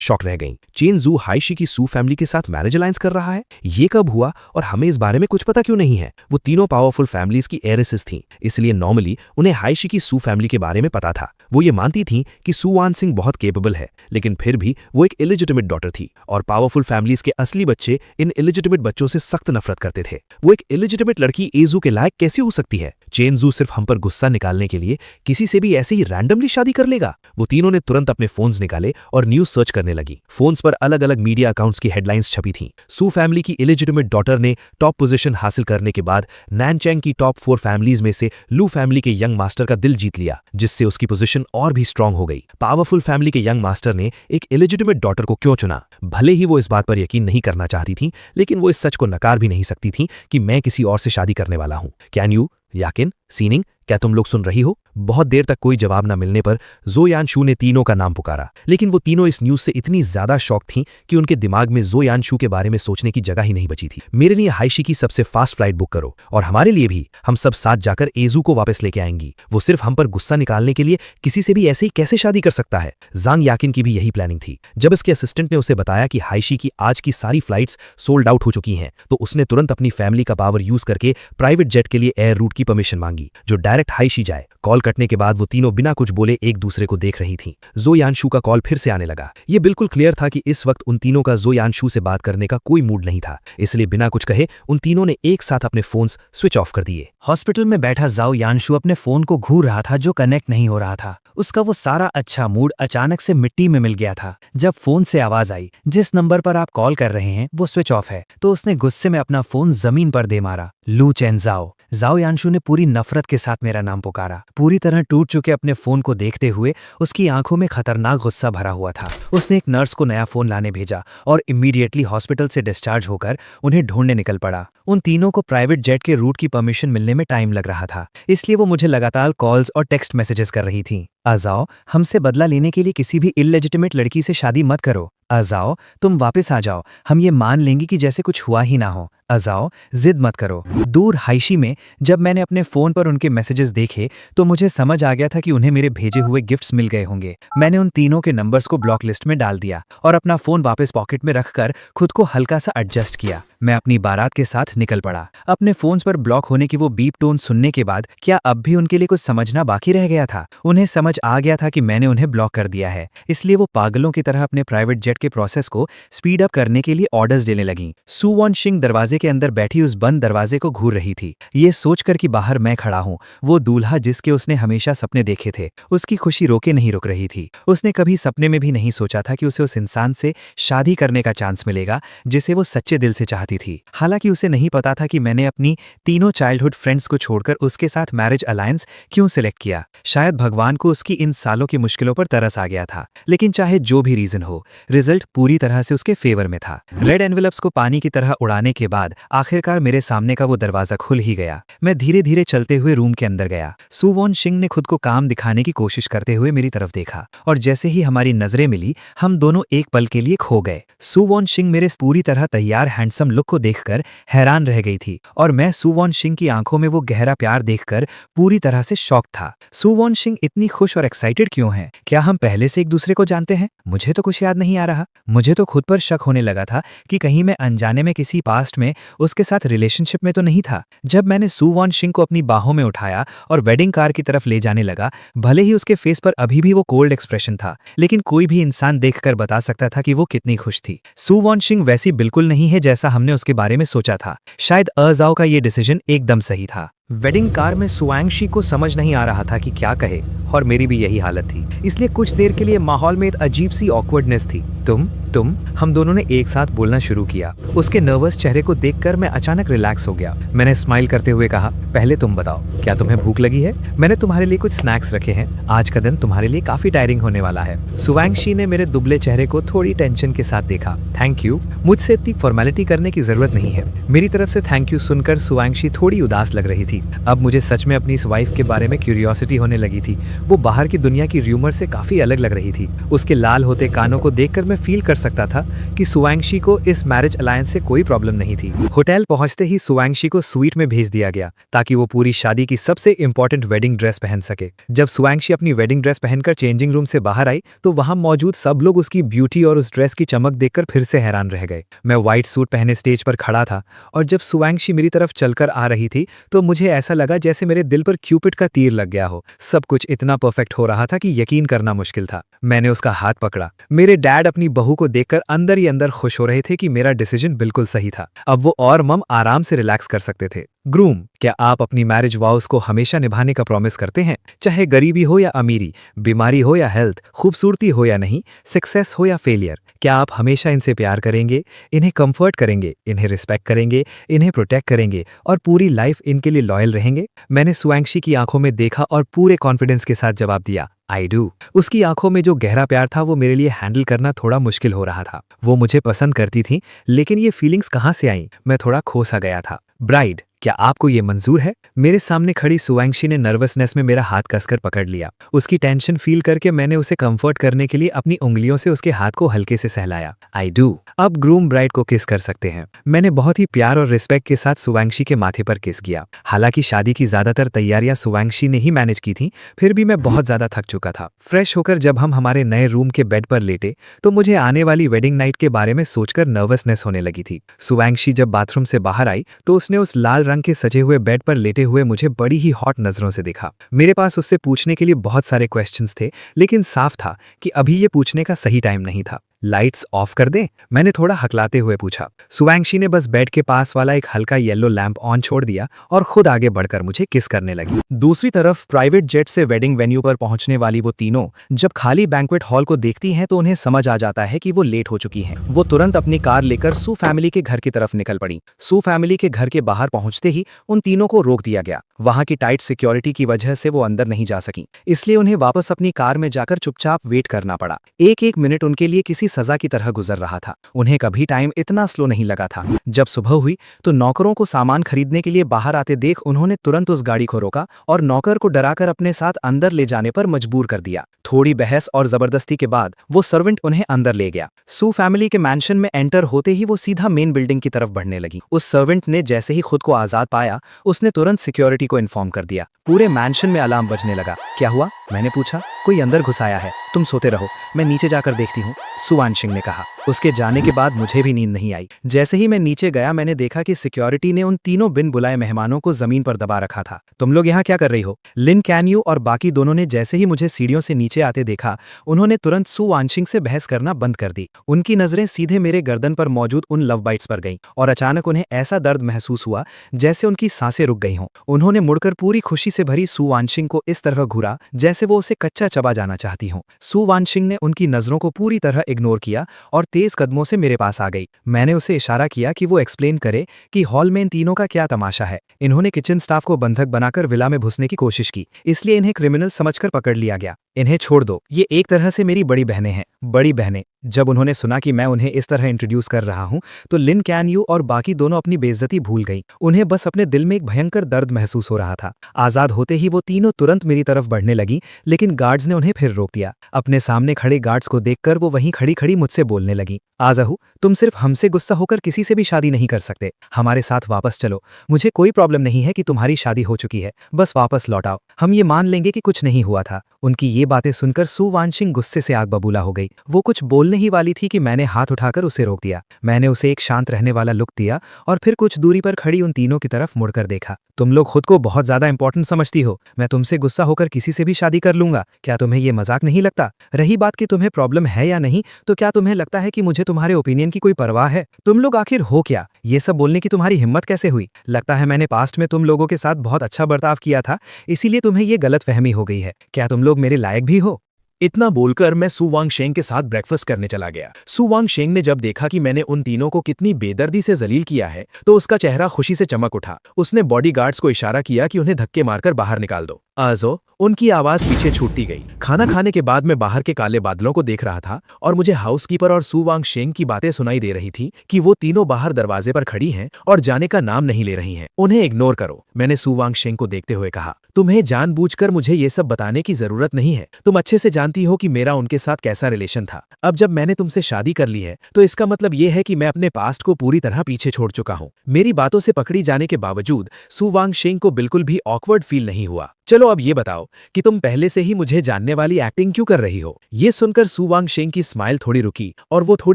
शॉक रह गईं। चेंजू हाइशी की सू फैमिली के साथ मैरिज अलायंस कर रहा है? ये कब हुआ और हमें इस बारे में कुछ पता क्यों नहीं है? वो तीनों पावरफुल फैमिलीज की एरिसेस थीं, इसलिए नॉर्मली उन्हें हाइशी की सू फैमिली के बारे में पता था। वो ये मानती थीं कि सू वान सिंह बहुत केपेबल है, लेकिन फिर भी वो एक इलिजिटिमेट डॉटर थी और पावरफुल फैमिलीज के असली बच्चे इन इलिजिटिमेट बच्चों से सख्त नफरत करते थे। वो एक इलिजिटिमेट लड़की एजू के लायक कैसे हो सकती है? चेंजू सिर्फ हम पर गुस्सा निकालने के लिए किसी से भी ऐसे ही रैंडमली शादी कर लेगा? वो तीनों ने तुरंत अपने फोन्स निकाले और न्यूज सर्च करने लगी। फोन्स पर अलग अलग मीडिया अकाउंट्स की हेडलाइंस छपी थीं। सू फैमिली की इलिजिटिमेट डॉटर ने टॉप पोजीशन हासिल करने के बाद नैनचैंग की टॉप 4 फैमिलीज में से लू फैमिली के यंग मास्टर का दिल जीत लिया, जिससे उसकी पोजीशन और भी स्ट्रांग हो गई। पावरफुल फैमिली के यंग मास्टर ने एक इलिजिटिमेट डॉटर को क्यों चुना? भले ही वो इस बात पर यकीन नहीं करना चाहती थी, लेकिन वो इस सच को नकार भी नहीं सकती थी कि मैं किसी और से शादी करने वाला हूं। कैन्यू, याकिन, सीनिंग, क्या तुम लोग सुन रही हो? बहुत देर तक कोई जवाब न मिलने पर जो यानशू ने तीनों का नाम पुकारा, लेकिन वो तीनों इस न्यूज से इतनी ज्यादा शॉक थीं कि उनके दिमाग में जो यानशू के बारे में सोचने की जगह ही नहीं बची थी। मेरे लिए हाइशी की सबसे फास्ट फ्लाइट बुक करो और हमारे लिए भी। हम सब साथ जाकर एजू को वापस लेके आएंगी। वो सिर्फ हम पर गुस्सा निकालने के लिए किसी से भी ऐसे ही कैसे शादी कर सकता है? ज़ांग याकिन की भी यही प्लानिंग थी। जब इसके असिस्टेंट ने उसे बताया कि हाइशी की आज की सारी फ्लाइट्स सोल्ड आउट हो चुकी हैं, तो उसने तुरंत अपनी फैमिली का पावर यूज करके प्राइवेट जेट के लिए एयर रूट की परमिशन मांगी, जो डायरेक्ट हाइशी जाए। कॉल कटने के बाद वो तीनों बिना कुछ बोले एक दूसरे को देख रही थीं। जो यानशू का कॉल फिर से आने लगा। ये बिल्कुल क्लियर था कि इस वक्त उन तीनों का जो यानशू से बात करने का कोई मूड नहीं था, इसलिए बिना कुछ कहे उन तीनों ने एक साथ अपने फोन्स स्विच ऑफ कर दिए। हॉस्पिटल में बैठा जाओ यानशू अपने फोन को घूर रहा था जो कनेक्ट नहीं हो रहा था। उसका वो सारा अच्छा मूड अचानक से मिट्टी में मिल गया था जब फोन से आवाज आई, जिस नंबर पर आप कॉल कर रहे हैं वो स्विच ऑफ है। तो उसने गुस्से में अपना फोन जमीन पर दे मारा। लू चेन जाओ। जाओ यानशू ने पूरी नफरत के साथ मेरा नाम पुकारा। पूरी तरह टूट चुके अपने फोन को देखते हुए उसकी आंखों में खतरनाक गुस्सा भरा हुआ था। उसने एक नर्स को नया फोन लाने भेजा और इमीडिएटली हॉस्पिटल से डिस्चार्ज होकर उन्हें ढूंढने निकल पड़ा। उन तीनों को प्राइवेट जेट के रूट की परमिशन मिलने में टाइम लग रहा था, इसलिए वो मुझे लगातार कॉल्स और टेक्स्ट मैसेजेस कर रही थी। आ जाओ, हमसे बदला लेने के लिए किसी भी इलेजिटिमेट लड़की से शादी मत करो। आ जाओ, तुम वापस आ जाओ, हम ये मान लेंगे कि जैसे कुछ हुआ ही ना हो। आ जाओ, जिद मत करो। दूर हाइशी में जब मैंने अपने फोन पर उनके मैसेजेस देखे तो मुझे समझ आ गया था कि उन्हें मेरे भेजे हुए गिफ्ट्स मिल गए होंगे। मैंने उन तीनों के नंबर्स को ब्लॉक लिस्ट में डाल दिया और अपना फोन वापस पॉकेट में रखकर खुद को हल्का सा एडजस्ट किया। मैं अपनी बारात के साथ निकल पड़ा। अपने फोन्स पर ब्लॉक होने की वो बीप टोन सुनने के बाद क्या अब भी उनके लिए कुछ समझना बाकी रह गया था? उन्हें समझ आ गया था कि मैंने उन्हें ब्लॉक कर दिया है, इसलिए वो पागलों की तरह अपने प्राइवेट जेट के प्रोसेस को स्पीड अप करने के लिए ऑर्डर्स देने लगी। सू वॉन शिंग दरवाजे के अंदर बैठी उस बंद दरवाजे को घूर रही थी, ये सोचकर कि बाहर मैं खड़ा हूँ। वो दूल्हा जिसके उसने हमेशा सपने देखे थे, उसकी खुशी रोके नहीं रुक रही थी। उसने कभी सपने में भी नहीं सोचा था कि उसे उस इंसान से शादी करने का चांस मिलेगा जिसे वो सच्चे दिल से चाहती थी। हालांकि उसे नहीं पता था कि मैंने अपनी तीनों चाइल्डहुड फ्रेंड्स को छोड़कर उसके साथ मैरिज अलायंस क्यों सिलेक्ट किया। शायद भगवान को उसकी इन सालों की मुश्किलों पर तरस आ गया था, लेकिन चाहे जो भी रीजन हो, रिजल्ट पूरी तरह से उसके फेवर में था। रेड एनवेलप्स को पानी की तरह उड़ाने के बाद आखिरकार मेरे सामने का वो दरवाजा खुल ही गया। मैं धीरे धीरे चलते हुए रूम के अंदर गया। सू वॉन शिंग ने खुद को काम दिखाने की कोशिश करते हुए मेरी तरफ देखा और जैसे ही हमारी नजरें मिली हम दोनों एक पल के लिए खो गए। सू वॉन शिंग मेरे पूरी तरह तैयार हैंडसम लुक को देखकर हैरान रह गई थी और मैं सू वॉन शिंग की आंखों में वो गहरा प्यार देखकर पूरी तरह से शॉक था। सू वॉन शिंग इतनी खुश और एक्साइटेड क्यों है? क्या हम पहले से एक दूसरे को जानते हैं? मुझे तो कुछ याद नहीं आ रहा। मुझे तो खुद पर शक होने लगा था कि कहीं मैं अनजाने में किसी पास्ट में उसके साथ रिलेशनशिप में तो नहीं था। जब मैंने सू वॉन शिंग को अपनी बाहों में उठाया और वेडिंग कार की तरफ ले जाने लगा, भले ही उसके फेस पर अभी भी वो कोल्ड एक्सप्रेशन था, लेकिन कोई भी इंसान देखकर बता सकता था कि वो कितनी खुश थी। सू वॉन शिंग वैसी बिल्कुल नहीं है जैसा हमने उसके बारे में सोचा था। शायद अजाओ का ये डिसीजन एकदम सही था। वेडिंग कार में सुआंगशी को समझ नहीं आ रहा था कि क्या कहे, और मेरी भी यही हालत थी। इसलिए कुछ देर के लिए माहौल में एक अजीब सी ऑकवर्डनेस थी। तुम हम दोनों ने एक साथ बोलना शुरू किया। उसके नर्वस चेहरे को देखकर मैं अचानक रिलैक्स हो गया। मैंने स्माइल करते हुए कहा, पहले तुम बताओ, क्या तुम्हें भूख लगी है? मैंने तुम्हारे लिए कुछ स्नैक्स रखे हैं। आज का दिन तुम्हारे लिए काफी टायरिंग होने वाला है। सुआंगशी ने मेरे दुबले चेहरे को थोड़ी टेंशन के साथ देखा। थैंक यू, मुझसे इतनी फॉर्मेलिटी करने की जरूरत नहीं है। मेरी तरफ से थैंक यू सुनकर सुआंगशी थोड़ी उदास लग रही थी। अब मुझे सच में अपनी इस वाइफ के बारे में क्यूरियोसिटी होने लगी थी। वो बाहर की दुनिया की र्यूमर से काफी अलग लग रही थी। उसके लाल होते कानों को देखकर मैं फील कर सकता था कि सुआंगशी को इस मैरिज अलायंस से कोई प्रॉब्लम नहीं थी। होटल पहुंचते ही सुआंगशी को स्वीट में भेज दिया गया ताकि वो पूरी शादी की सबसे इंपॉर्टेंट वेडिंग ड्रेस पहन सके। जब सुआंगशी अपनी वेडिंग ड्रेस पहनकर चेंजिंग रूम से बाहर आई तो वहां मौजूद सब लोग उसकी ब्यूटी और उस ड्रेस की चमक देखकर फिर से हैरान रह गए। मैं व्हाइट सूट पहने स्टेज पर खड़ा था और जब सुआंगशी मेरी तरफ चलकर आ रही थी तो मुझे ऐसा लगा जैसे मेरे दिल पर क्यूपिड का तीर लग गया हो। सब कुछ इतना परफेक्ट हो रहा था कि यकीन करना मुश्किल था। मैंने उसका हाथ पकड़ा। मेरे डैड अपनी बहू को देखकर अंदर ही अंदर खुश हो रहे थे कि मेरा डिसीजन बिल्कुल सही था। अब वो और मम आराम से रिलैक्स कर सकते थे। ग्रूम, क्या आप अपनी मैरिज वाउस को हमेशा निभाने का प्रॉमिस करते हैं? चाहे गरीबी हो या अमीरी, बीमारी हो या हेल्थ, खूबसूरती हो या नहीं, सक्सेस हो या फेलियर, क्या आप हमेशा इनसे प्यार करेंगे, इन्हें कंफर्ट करेंगे, इन्हें रिस्पेक्ट करेंगे, इन्हें प्रोटेक्ट करेंगे और पूरी लाइफ इनके लिए लॉयल रहेंगे? मैंने सुआंगशी की आंखों में देखा और पूरे कॉन्फिडेंस के साथ जवाब दिया, आई डू। उसकी आंखों में जो गहरा प्यार था वो मेरे लिए हैंडल करना थोड़ा मुश्किल हो रहा था। वो मुझे पसंद करती थी, लेकिन ये फीलिंग्स कहाँ से आईं? मैं थोड़ा खो सा गया था। ब्राइड, क्या आपको ये मंजूर है? मेरे सामने खड़ी सुआंगशी ने नर्वसनेस में मेरा हाथ कसकर पकड़ लिया। उसकी टेंशन फील करके मैंने उसे कंफर्ट करने के लिए अपनी उंगलियों से उसके हाथ को हल्के से सहलाया। I do. अब ग्रूम ब्राइड को किस कर सकते हैं। मैंने बहुत ही प्यार और रिस्पेक्ट के साथ सुआंगशी के माथे पर किस किया। हालांकि शादी की ज्यादातर तैयारियां सुआंगशी ने ही मैनेज की थी, फिर भी मैं बहुत ज्यादा थक चुका था। फ्रेश होकर जब हम हमारे नए रूम के बेड पर लेटे तो मुझे आने वाली वेडिंग नाइट के बारे में सोचकर नर्वसनेस होने लगी थी। सुआंगशी जब बाथरूम से बाहर आई तो उसने उस लाल रंग के सजे हुए बेड पर लेटे हुए मुझे बड़ी ही हॉट नजरों से देखा। मेरे पास उससे पूछने के लिए बहुत सारे क्वेश्चंस थे, लेकिन साफ था कि अभी ये पूछने का सही टाइम नहीं था। लाइट्स ऑफ कर दें? मैंने थोड़ा हकलाते हुए पूछा। सुआंगशी ने बस बेड के पास वाला एक हल्का येलो लैंप ऑन छोड़ दिया और खुद आगे बढ़कर मुझे किस करने लगी। दूसरी तरफ प्राइवेट जेट से वेडिंग वेन्यू पर पहुंचने वाली वो तीनों जब खाली बैंक्वेट हॉल को देखती हैं तो उन्हें समझ आ जाता है कि वो लेट हो चुकी हैं। वो तुरंत अपनी कार लेकर सू फैमिली के घर की तरफ निकल पड़ी। सू फैमिली के घर के बाहर पहुंचते ही उन तीनों को रोक दिया गया। वहां की टाइट सिक्योरिटी की वजह से वो अंदर नहीं जा सकी, इसलिए उन्हें वापस अपनी कार में जाकर चुपचाप वेट करना पड़ा। एक मिनट उनके लिए किसी सजा की तरह गुजर रहा था। उन्हें कभी टाइम इतना स्लो नहीं लगा था। जब सुबह हुई तो नौकरों को सामान खरीदने के लिए बाहर आते देख उन्होंने तुरंत उस गाड़ी को रोका और नौकर को डराकर अपने साथ अंदर ले जाने पर मजबूर कर दिया। थोड़ी बहस और जबरदस्ती के बाद वो सर्वेंट उन्हें अंदर ले गया। सू फैमिली के मैंशन में एंटर होते ही वो सीधा मेन बिल्डिंग की तरफ बढ़ने लगी। उस सर्वेंट ने जैसे ही खुद को आजाद पाया उसने तुरंत सिक्योरिटी को इन्फॉर्म कर दिया। पूरे मैंशन में अलार्म बजने लगा। क्या हुआ? मैंने पूछा, कोई अंदर घुस आया है, तुम सोते रहो, मैं नीचे जाकर देखती हूँ, सुवानशिंग ने कहा। उसके जाने के बाद मुझे भी नींद नहीं आई। जैसे ही मैं नीचे गया मैंने देखा कि सिक्योरिटी ने उन तीनों बिन बुलाए मेहमानों को जमीन पर दबा रखा था। तुम लोग यहाँ क्या कर रही हो? लिन कैन्यू और बाकी दोनों ने जैसे ही मुझे सीढ़ियों से नीचे आते देखा, उन्होंने तुरंत सुवानशिंग से बहस करना बंद कर दी। उनकी नजरें सीधे मेरे गर्दन पर मौजूद उन लव बाइट्स पर गईं और अचानक उन्हें ऐसा दर्द महसूस हुआ जैसे उनकी सांसें रुक गई हों। उन्होंने मुड़कर पूरी खुशी से भरी सुवानशिंग को इस तरह घूरा जैसे वो उसे कच्चा चबा जाना चाहती हों। सुवानशिंग ने उनकी नजरों को पूरी तरह इग्नोर किया और तेज कदमों से मेरे पास आ गई। मैंने उसे इशारा किया कि वो एक्सप्लेन करे कि हॉल में इन तीनों का क्या तमाशा है। इन्होंने किचन स्टाफ को बंधक बनाकर विला में घुसने की कोशिश की, इसलिए इन्हें क्रिमिनल समझकर पकड़ लिया गया। इन्हें छोड़ दो, ये एक तरह से मेरी बड़ी बहनें हैं। बड़ी बहनें। जब उन्होंने सुना कि मैं उन्हें इस तरह इंट्रोड्यूस कर रहा हूं, तो लिन कैन्यू और बाकी दोनों अपनी बेइज्जती भूल गईं। उन्हें बस अपने दिल में एक भयंकर दर्द महसूस हो रहा था। आजाद होते ही वो तीनों तुरंत मेरी तरफ बढ़ने लगी, लेकिन गार्ड्स ने उन्हें फिर रोक दिया। अपने सामने खड़े गार्ड्स को देखकर वो वहीं खड़ी खड़ी मुझसे बोलने लगी, आजहू, तुम सिर्फ हमसे गुस्सा होकर किसी से भी शादी नहीं कर सकते। हमारे साथ वापस चलो। मुझे कोई प्रॉब्लम नहीं है कि तुम्हारी शादी हो चुकी है, बस वापस लौट आओ। हम ये मान लेंगे कि कुछ नहीं हुआ था। उनकी ये बातें सुनकर सुवानशिंग गुस्से से आग बबूला हो गई। वो कुछ बोलने ही वाली थी कि मैंने हाथ उठाकर उसे रोक दिया। मैंने उसे एक शांत रहने वाला लुक दिया और फिर कुछ दूरी पर खड़ी उन तीनों की तरफ मुड़कर देखा। तुम लोग खुद को बहुत ज्यादा इंपॉर्टेंट समझती हो। मैं तुमसे गुस्सा होकर किसी से भी शादी कर लूंगा। क्या तुम्हें ये मजाक नहीं लगता? रही बात कि तुम्हें प्रॉब्लम है या नहीं, तो क्या तुम्हें लगता है कि मुझे तुम्हारे ओपिनियन की कोई परवाह है? तुम लोग आखिर हो क्या? ये सब बोलने की तुम्हारी हिम्मत कैसे हुई? लगता है मैंने पास्ट में तुम लोगों के साथ बहुत अच्छा बर्ताव किया था, इसीलिए तुम्हें ये गलतफहमी हो गई है। क्या तुम लोग मेरे लायक भी हो? इतना बोलकर मैं सुवांगशेंग के साथ ब्रेकफास्ट करने चला गया। सुवांगशेंग ने जब देखा कि मैंने उन तीनों को कितनी बेदर्दी से जलील किया है, तो उसका चेहरा खुशी से चमक उठा। उसने बॉडीगार्ड्स को इशारा किया कि उन्हें धक्के मारकर बाहर निकाल दो। आजो, उनकी आवाज पीछे छूटती गई। खाना खाने के बाद मैं बाहर के काले बादलों को देख रहा था और मुझे हाउसकीपर और सुवांगशेंग की बातें सुनाई दे रही थी कि वो तीनों बाहर दरवाजे पर खड़ी हैं और जाने का नाम नहीं ले रही हैं। उन्हें इग्नोर करो, मैंने सुवांगशेंग को देखते हुए कहा। तुम्हें जानबूझकर मुझे ये सब बताने की जरूरत नहीं है। तुम अच्छे से जानती हो कि मेरा उनके साथ कैसा रिलेशन था। अब जब मैंने तुमसे शादी कर ली है, तो इसका मतलब ये है कि मैं अपने पास्ट को पूरी तरह पीछे छोड़ चुका हूँ। मेरी बातों से पकड़ी जाने के बावजूद सुवांगशेंग को बिल्कुल भी ऑकवर्ड फील नहीं हुआ। चलो अब ये बताओ कि तुम पहले से ही मुझे जानने वाली एक्टिंग क्यों कर रही हो? ये सुनकर सुवांगशेंग की स्माइल थोड़ी रुकी और वो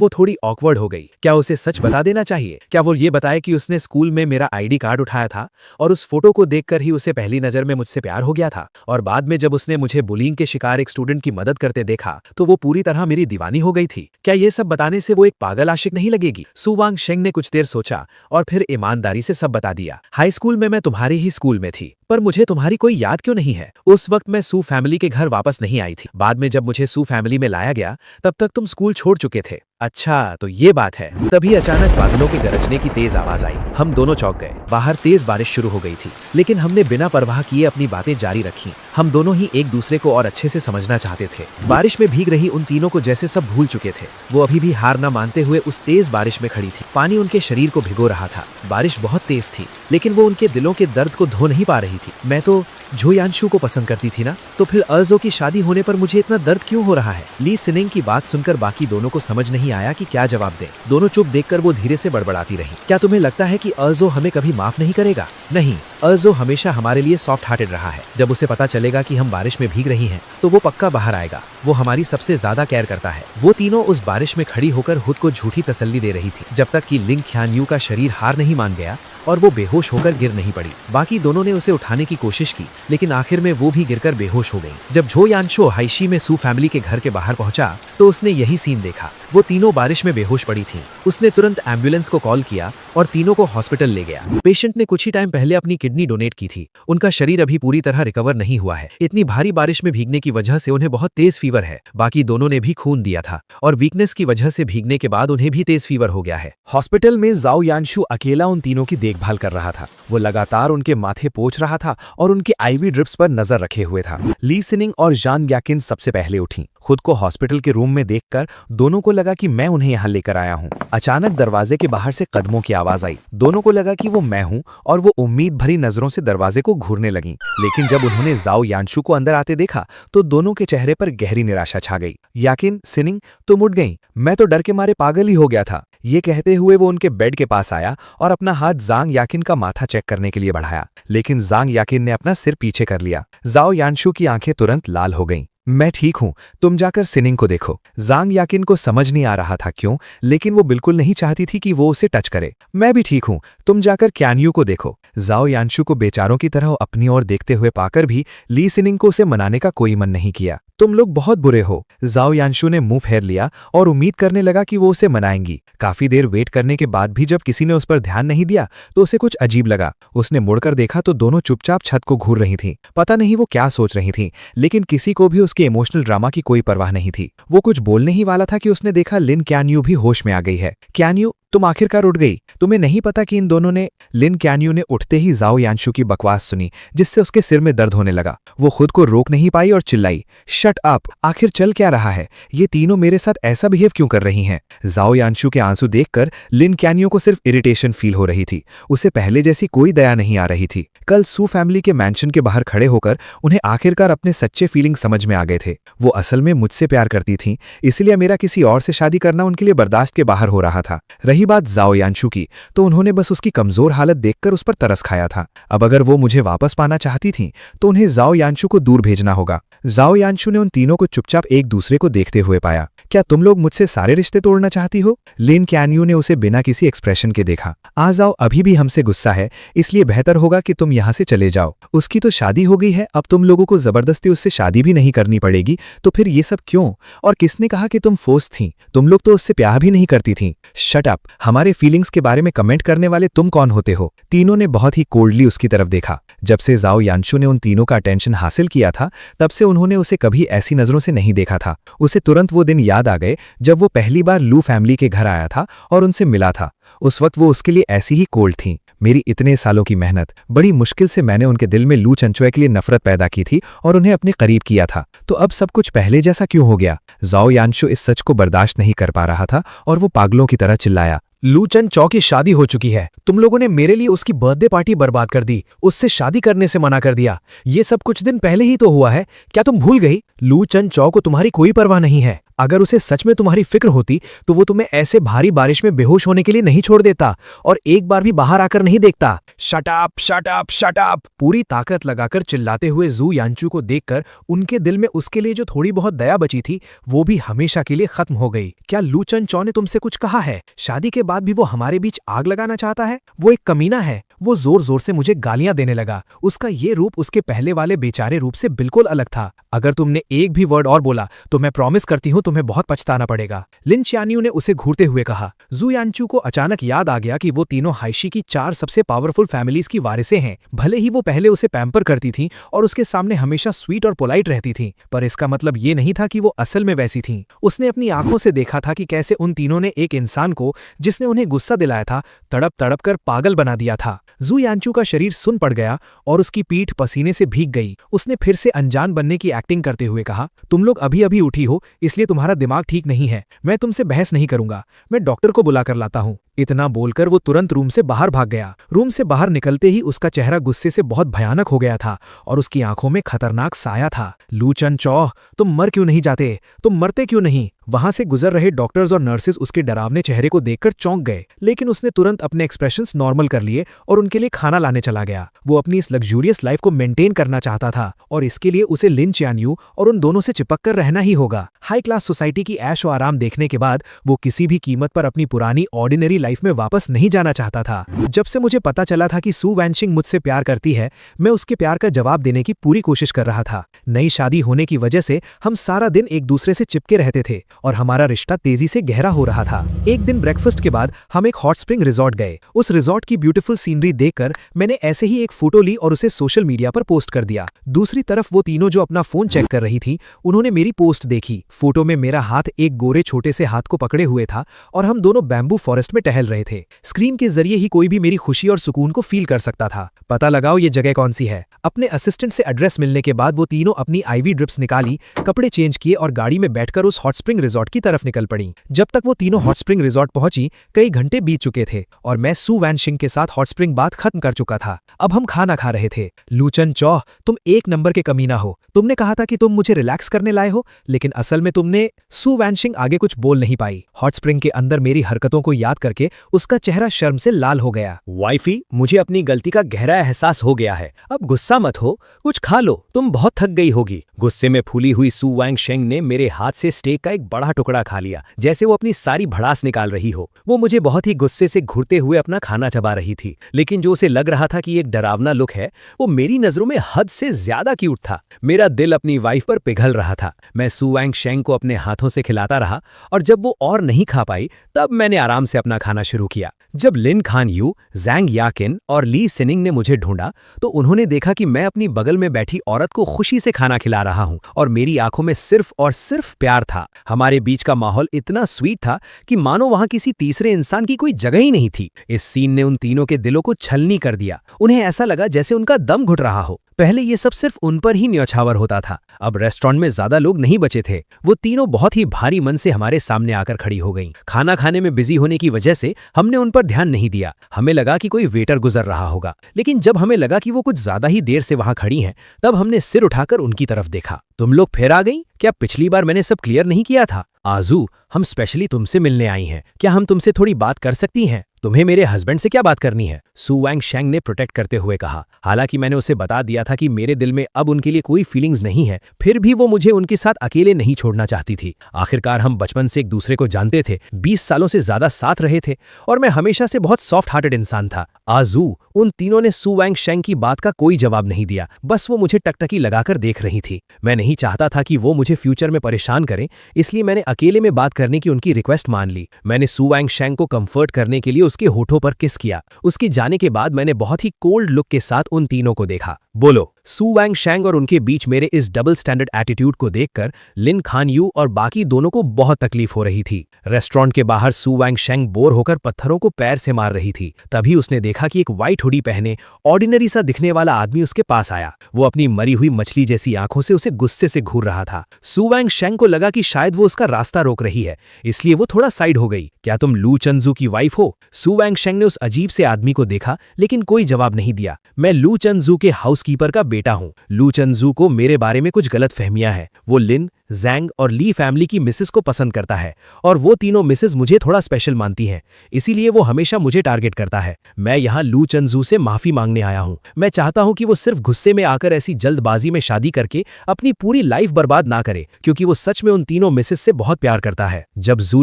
थोड़ी ऑकवर्ड हो गई। क्या उसे सच बता देना चाहिए? क्या वो ये बताए कि उसने स्कूल में मेरा आईडी कार्ड उठाया था और उस फोटो को देखकर ही उसे पहली नजर में मुझसे प्यार हो गया था, और बाद में जब उसने मुझे बुलिंग के शिकार एक स्टूडेंट की मदद करते देखा तो वो पूरी तरह मेरी दीवानी हो गई थी? क्या ये सब बताने से वो एक पागल आशिक नहीं लगेगी? सुवांगशेंग ने कुछ देर सोचा और फिर ईमानदारी से सब बता दिया। हाई स्कूल में मैं तुम्हारी ही स्कूल में थी, पर मुझे तुम्हारी कोई याद क्यों नहीं है? उस वक्त मैं सू फैमिली के घर वापस नहीं आई थी। बाद में जब मुझे सू फैमिली में लाया गया, तब तक तुम स्कूल छोड़ चुके थे। अच्छा, तो ये बात है। तभी अचानक बादलों के गरजने की तेज आवाज आई। हम दोनों चौंक गए। बाहर तेज बारिश शुरू हो गई थी, लेकिन हमने बिना परवाह किए अपनी बातें जारी रखी। हम दोनों ही एक दूसरे को और अच्छे से समझना चाहते थे। बारिश में भीग रही उन तीनों को जैसे सब भूल चुके थे। वो अभी भी हार न मानते हुए उस तेज बारिश में खड़ी थी। पानी उनके शरीर को भिगो रहा था। बारिश बहुत तेज थी, लेकिन वो उनके दिलों के दर्द को धो नहीं पा रही थी। मैं तो झो यानशू को पसंद करती थी ना, तो फिर अर्जो की शादी होने पर मुझे इतना दर्द क्यों हो रहा है? ली सिनिंग की बात सुनकर बाकी दोनों को समझ नहीं आया कि क्या जवाब दे। दोनों चुप देखकर वो धीरे से बड़बड़ाती रही। क्या तुम्हें लगता है कि अर्जो हमें कभी माफ नहीं करेगा? नहीं, अर्जो हमेशा हमारे लिए सॉफ्ट हार्टेड रहा है। जब उसे पता चलेगा कि हम बारिश में भीग रही हैं, तो वो पक्का बाहर आएगा। वो हमारी सबसे ज्यादा केयर करता है। वो तीनों उस बारिश में खड़ी होकर खुद को झूठी तसल्ली दे रही थी, जब तक कि लिंग ख्यानयू का शरीर हार नहीं मान गया और वो बेहोश होकर गिर नहीं पड़ी। बाकी दोनों ने उसे उठाने की कोशिश की, लेकिन आखिर में वो भी गिरकर बेहोश हो गई। जब झो यानशो हाइशी में सू फैमिली के घर के बाहर पहुंचा, तो उसने यही सीन देखा। वो तीनों बारिश में बेहोश पड़ी थीं। उसने तुरंत एम्बुलेंस को कॉल किया और तीनों को हॉस्पिटल ले गया। पेशेंट ने कुछ ही टाइम पहले अपनी किडनी डोनेट की थी। उनका शरीर अभी पूरी तरह रिकवर नहीं हुआ है। इतनी भारी बारिश में भीगने की वजह से उन्हें बहुत तेज फीवर है। बाकी दोनों ने भी खून दिया था और वीकनेस की वजह से भीगने के बाद उन्हें भी तेज फीवर हो गया है। हॉस्पिटल में जाओ यानशू अकेला उन तीनों की देखभाल कर रहा था। वो लगातार उनके माथे पोंछ रहा था और उनके आईवी ड्रिप्स पर नजर रखे हुए था। ली सिनिंग और जान ग्याकिन सबसे पहले उठी। खुद को हॉस्पिटल के रूम में देखकर दोनों को लगा कि मैं उन्हें यहाँ लेकर आया हूँ। अचानक दरवाजे के बाहर से कदमों की आवाज आई। दोनों को लगा कि वो मैं हूँ और वो उम्मीद भरी नजरों से दरवाजे को घूरने लगीं। लेकिन जब उन्होंने जाओ यानशू को अंदर आते देखा, तो दोनों के चेहरे पर गहरी निराशा छा गई। याकिन, सिनिंग, तुम उठ गईं। मैं तो डर के मारे पागल ही हो गया था। ये कहते हुए वो उनके बेड के पास आया और अपना हाथ जांग याकिन का माथा चेक करने के लिए बढ़ाया, लेकिन जांग याकिन ने अपना सिर पीछे कर लिया। जाओ यानशु की आंखें तुरंत लाल हो गईं। मैं ठीक हूं, तुम जाकर सिनिंग को देखो। जांग याकिन को समझ नहीं आ रहा था क्यों, लेकिन वो बिल्कुल नहीं चाहती थी कि वो उसे टच करे। मैं भी ठीक हूं, तुम जाकर क्यानयू को देखो। जाओ यानशु को बेचारों की तरह अपनी ओर देखते हुए पाकर भी ली सिनिंग को उसे मनाने का कोई मन नहीं किया। तुम लोग बहुत बुरे हो। जाओ यानशु ने मुंह फेर लिया और उम्मीद करने लगा कि वो उसे मनाएंगी। काफी देर वेट करने के बाद भी जब किसी ने उस पर ध्यान नहीं दिया तो उसे कुछ अजीब लगा। उसने मुड़कर देखा तो दोनों चुपचाप छत को घूर रही थीं। पता नहीं वो क्या सोच रही थीं, लेकिन किसी को भी उसके इमोशनल ड्रामा की कोई परवाह नहीं थी। वो कुछ बोलने ही वाला था कि उसने देखा लिन क्यानयू भी होश में आ गई है। क्यानयू, तुम आखिरकार उठ गई। तुम्हें नहीं पता कि इन दोनों ने। लिन क्यानयू ने उठते ही जाओ यानशु की बकवास सुनी, जिससे उसके सिर में दर्द होने लगा। वो खुद को रोक नहीं पाई और चिल्लाई, शट अप, आखिर चल क्या रहा है? ये तीनों मेरे साथ ऐसा बिहेव क्यों कर रही हैं? जाओ यानशु के आंसू देखकर लिन क्यानयू को सिर्फ इरिटेशन फील हो रही थी। उसे पहले जैसी कोई दया नहीं आ रही थी। कल सू फैमिली के मैंशन के बाहर खड़े होकर उन्हें आखिरकार अपने सच्चे फीलिंग समझ में आ गए थे। वो असल में मुझसे प्यार करती थीं, इसलिए मेरा किसी और से शादी करना उनके लिए बर्दाश्त के बाहर हो रहा था। रही बात जाओ यानशु की, तो उन्होंने बस उसकी कमजोर हालत देखकर उस पर तरस खाया था। अब अगर वो मुझे वापस पाना चाहती थीं, तो उन्हें जाओ यानशु को दूर भेजना होगा। जाओ यानशु ने उन तीनों को चुपचाप एक दूसरे को देखते हुए पाया। क्या तुम लोग मुझसे सारे रिश्ते तोड़ना चाहती हो? लिन क्यानयू ने उसे बिना किसी एक्सप्रेशन के देखा। आ जाओ, अभी भी हमसे गुस्सा है, इसलिए बेहतर होगा कि तुम यहाँ से चले जाओ। उसकी तो शादी हो गई है, अब तुम लोगों को जबरदस्ती उससे शादी भी नहीं करनी पड़ेगी, तो फिर ये सब क्यों? और किसने कहा कि तुम फोर्स थीं? तुम लोग तो उससे प्यार भी नहीं करती थीं। शट अप, हमारे फीलिंग्स के बारे में कमेंट करने वाले तुम कौन होते हो? तीनों ने बहुत ही कोल्डली उसकी तरफ देखा। जब से जाओ यानशु ने उन तीनों का अटेंशन हासिल किया था, तब से उन्होंने उसे कभी ऐसी नजरों से नहीं देखा था। उसे तुरंत वो दिन याद आ गए जब वो पहली बार लू फैमिली के घर आया था और उनसे मिला था। उस वक्त वो उसके लिए ऐसी ही कोल्ड थीं। मेरी इतने सालों की मेहनत, बड़ी मुश्किल से मैंने उनके दिल में लू चंचुए के लिए नफरत पैदा की थी और उन्हें अपने करीब किया था। तो अब सब कुछ पहले जैसा क्यों हो गया? जाओ यानशु इस सच को बर्दाश्त नहीं कर पा रहा था और वो पागलों की तरह चिल्लाया, लूचन चौ की शादी हो चुकी है। तुम लोगों ने मेरे लिए उसकी बर्थडे पार्टी बर्बाद कर दी, उससे शादी करने से मना कर दिया। ये सब कुछ दिन पहले ही तो हुआ है, क्या तुम भूल गई? लूचन चौ को तुम्हारी कोई परवाह नहीं है। अगर उसे सच में तुम्हारी फिक्र होती तो वो तुम्हें ऐसे भारी बारिश में बेहोश होने के लिए नहीं छोड़ देता और एक बार भी बाहर आकर नहीं देखता। Shut up, shut up, shut up! पूरी ताकत लगाकर चिल्लाते हुए जू यानचू को देखकर उनके दिल में उसके लिए जो थोड़ी बहुत दया बची थी वो भी हमेशा के लिए खत्म हो गई। क्या लूचन चौ ने तुमसे कुछ कहा है? शादी के बाद भी वो हमारे बीच आग लगाना चाहता है? वो एक कमीना है। वो जोर जोर से मुझे गालियां देने लगा। उसका ये रूप उसके पहले वाले बेचारे रूप से बिल्कुल अलग था। अगर तुमने एक भी वर्ड और बोला तो मैं प्रॉमिस करती हूँ तुम्हें बहुत पछताना पड़ेगा। लिन च्यानियू ने उसे घूरते हुए कहा। जू यानचू को अचानक याद आ गया कि वो तीनों हाइशी की 4 सबसे पावरफुल फैमिलीज की वारिसें हैं। भले ही वो पहले उसे पैम्पर करती थीं और उसके सामने हमेशा स्वीट और पोलाइट रहती थीं, पर इसका मतलब ये नहीं था कि वो असल में वैसी थीं। उसने अपनी आंखों से देखा था कि कैसे उन तीनों ने एक इंसान को, जिसने उन्हें गुस्सा दिलाया था, तड़प तड़प कर पागल बना दिया था। जू यानचू का शरीर सुन पड़ गया और उसकी पीठ पसीने से भीग गई। उसने फिर से अनजान बनने की एक्टिंग करते हुए कहा, तुम लोग अभी अभी उठी हो, इसलिए तुम्हारा दिमाग ठीक नहीं है। मैं तुमसे बहस नहीं करूंगा, मैं डॉक्टर को बुलाकर लाता हूं। इतना बोलकर वो तुरंत रूम से बाहर भाग गया। रूम से बाहर निकलते ही उसका चेहरा गुस्से से बहुत भयानक हो गया था और उसकी आंखों में खतरनाक साया था। लूचन चौ, तुम मर क्यों नहीं जाते? तुम मरते क्यों नहीं? वहां से गुजर रहे डॉक्टर्स और नर्सेज उसके डरावने चेहरे को देखकर चौंक गए, लेकिन उसने तुरंत अपने एक्सप्रेशंस नॉर्मल कर लिए और उनके लिए खाना लाने चला गया। वो अपनी इस लग्जूरियस लाइफ को मेंटेन करना चाहता था और इसके लिए उसे लिन च्यानियू और उन दोनों से चिपक कर रहना ही होगा। हाई क्लास सोसाइटी की ऐश और आराम देखने के बाद वो किसी भी कीमत पर अपनी पुरानी ऑर्डिनरी लाइफ में वापस नहीं जाना चाहता था। जब से मुझे पता चला था कि सू वैनशिंग मुझसे प्यार करती है, मैं उसके प्यार का जवाब देने की पूरी कोशिश कर रहा था। नई शादी होने की वजह से हम सारा दिन एक दूसरे से चिपके रहते थे और हमारा रिश्ता तेजी से गहरा हो रहा था। एक दिन ब्रेकफास्ट के बाद हम एक हॉट स्प्रिंग रिजॉर्ट गए। उस रिजॉर्ट की ब्यूटीफुल सीनरी देखकर मैंने ऐसे ही एक फोटो ली और उसे सोशल मीडिया पर पोस्ट कर दिया। दूसरी तरफ वो तीनों जो अपना फोन चेक कर रही थी, उन्होंने मेरी पोस्ट देखी। फोटो में मेरा हाथ एक गोरे छोटे से हाथ को पकड़े हुए था और हम दोनों बैम्बू फॉरेस्ट में टहल टहल रहे थे। स्क्रीन के जरिए ही कोई भी मेरी खुशी और सुकून को फील कर सकता था। पता लगाओ ये जगह कौन सी है। अपने असिस्टेंट से एड्रेस मिलने के बाद वो तीनों अपनी आईवी ड्रिप्स निकाली, कपड़े चेंज किए और गाड़ी में बैठकर उस हॉट स्प्रिंग रिजॉर्ट की तरफ निकल पड़ी। जब तक वो तीनों हॉट स्प्रिंग रिजॉर्ट पहुंची कई घंटे बीत चुके थे और मैं सू वैनशिंग के साथ हॉट स्प्रिंग बात खत्म कर चुका था। अब हम खाना खा रहे थे। लूचन चौह, तुम एक नंबर के कमीना हो। तुमने कहा था कि तुम मुझे रिलैक्स करने लाए हो, लेकिन असल में तुमने। सू वैनशिंग आगे कुछ बोल नहीं पाई। हॉट स्प्रिंग के अंदर मेरी हरकतों को याद करके उसका चेहरा शर्म से लाल हो गया। वाइफी, मुझे अपनी गलती का गहरा एहसास हो गया है। अब गुस्सा मत हो, कुछ खा लो, तुम बहुत थक गई होगी। गुस्से में फूली हुई सू वैंगशेंग ने मेरे हाथ से स्टेक का एक बड़ा टुकड़ा खा लिया, जैसे वो अपनी सारी भड़ास निकाल रही हो। वो मुझे बहुत ही गुस्से से घुरते हुए अपना खाना चबा रही थी, लेकिन जो उसे लग रहा था कि एक डरावना लुक है, वो मेरी नजरों में हद से ज्यादा क्यूट था। मेरा दिल अपनी वाइफ पर पिघल रहा था। मैं सू वैंगशेंग को अपने हाथों से खिलाता रहा और जब वो और नहीं खा पाई तब मैंने आराम से अपना खाना शुरू किया। जब लिन खान यू, जैंग याकिन और ली सिनिंग ने मुझे ढूंढा तो उन्होंने देखा कि मैं अपनी बगल में बैठी औरत को खुशी से खाना खिला रहा हूं और मेरी आंखों में सिर्फ और सिर्फ प्यार था। हमारे बीच का माहौल इतना स्वीट था कि मानो वहां किसी तीसरे इंसान की कोई जगह ही नहीं थी। इस सीन ने उन तीनों के दिलों को छलनी कर दिया। उन्हें ऐसा लगा जैसे उनका दम घुट रहा हो। पहले ये सब सिर्फ उन पर ही न्यौछावर होता था। अब रेस्टोरेंट में ज्यादा लोग नहीं बचे थे। वो तीनों बहुत ही भारी मन से हमारे सामने आकर खड़ी हो गईं। खाना खाने में बिजी होने की वजह से हमने उन पर ध्यान नहीं दिया। हमें लगा कि कोई वेटर गुजर रहा होगा, लेकिन जब हमें लगा कि वो कुछ ज्यादा ही देर से वहां खड़ी हैं, तब हमने सिर उठाकर उनकी तरफ देखा। तुम लोग फिर आ गईं? क्या पिछली बार मैंने सब क्लियर नहीं किया था? आजू, हम स्पेशली तुमसे मिलने आई हैं। क्या हम तुमसे थोड़ी बात कर सकती हैं? तुम्हें मेरे हस्बैंड से क्या बात करनी है? सू वैंगशेंग ने प्रोटेक्ट करते हुए कहा। हालांकि मैंने उसे बता दिया था कि मेरे दिल में अब उनके लिए कोई फीलिंग्स नहीं है, फिर भी वो मुझे उनके साथ अकेले नहीं छोड़ना चाहती थी। आखिरकार हम बचपन से एक दूसरे को जानते थे, 20 सालों से ज्यादा साथ रहे थे और मैं हमेशा से बहुत सॉफ्ट हार्टेड इंसान था। आजू, उन तीनों ने सू वैंगशेंग की बात का कोई जवाब नहीं दिया। बस वो मुझे टकटकी लगाकर देख रही थी। मैं नहीं चाहता था कि वो मुझे फ्यूचर में परेशान करें, इसलिए मैंने अकेले में बात करने की उनकी रिक्वेस्ट मान ली। मैंने सू वैंगशेंग को कंफर्ट करने के लिए उसके होठों पर किस किया। उसके जाने के बाद मैंने बहुत ही कोल्ड लुक के साथ उन तीनों को देखा। बोलो। सू वैंगशेंग और उनके बीच मेरे इस डबल स्टैंडर्ड एटीट्यूड को देखकर लिन खान यू और बाकी दोनों को बहुत तकलीफ हो रही थी। रेस्टोरेंट के बाहर सू वैंगशेंग बोर होकर पत्थरों को पैर से मार रही थी। तभी उसने देखा कि एक व्हाइट हुडी पहने ऑर्डिनरी सा दिखने वाला आदमी उसके पास आया। वो अपनी मरी हुई मछली जैसी आंखों से उसे गुस्से से घूर रहा था। सू वैंगशेंग को लगा कि शायद वो उसका रास्ता रोक रही है, इसलिए वो थोड़ा साइड हो गई। क्या तुम लू चंजू की वाइफ हो? सू वैंगशेंग ने उस अजीब से आदमी को देखा, लेकिन कोई जवाब नहीं दिया। मैं लू चंजू के हाउसकीपर का बेटा हूं। लू चंजू को मेरे बारे में कुछ गलत फहमियां हैं। वो लिन, जैंग और ली फैमिली की मिसेस को पसंद करता है और वो तीनों मिसेस मुझे थोड़ा स्पेशल मानती हैं, इसीलिए वो हमेशा मुझे टारगेट करता है। मैं यहाँ लू चंजू से माफी मांगने आया हूँ। मैं चाहता हूँ कि वो सिर्फ गुस्से में आकर ऐसी जल्दबाजी में शादी करके अपनी पूरी लाइफ बर्बाद ना करे, क्योंकि वो सच में उन तीनों मिसेस से बहुत प्यार करता है। जब जू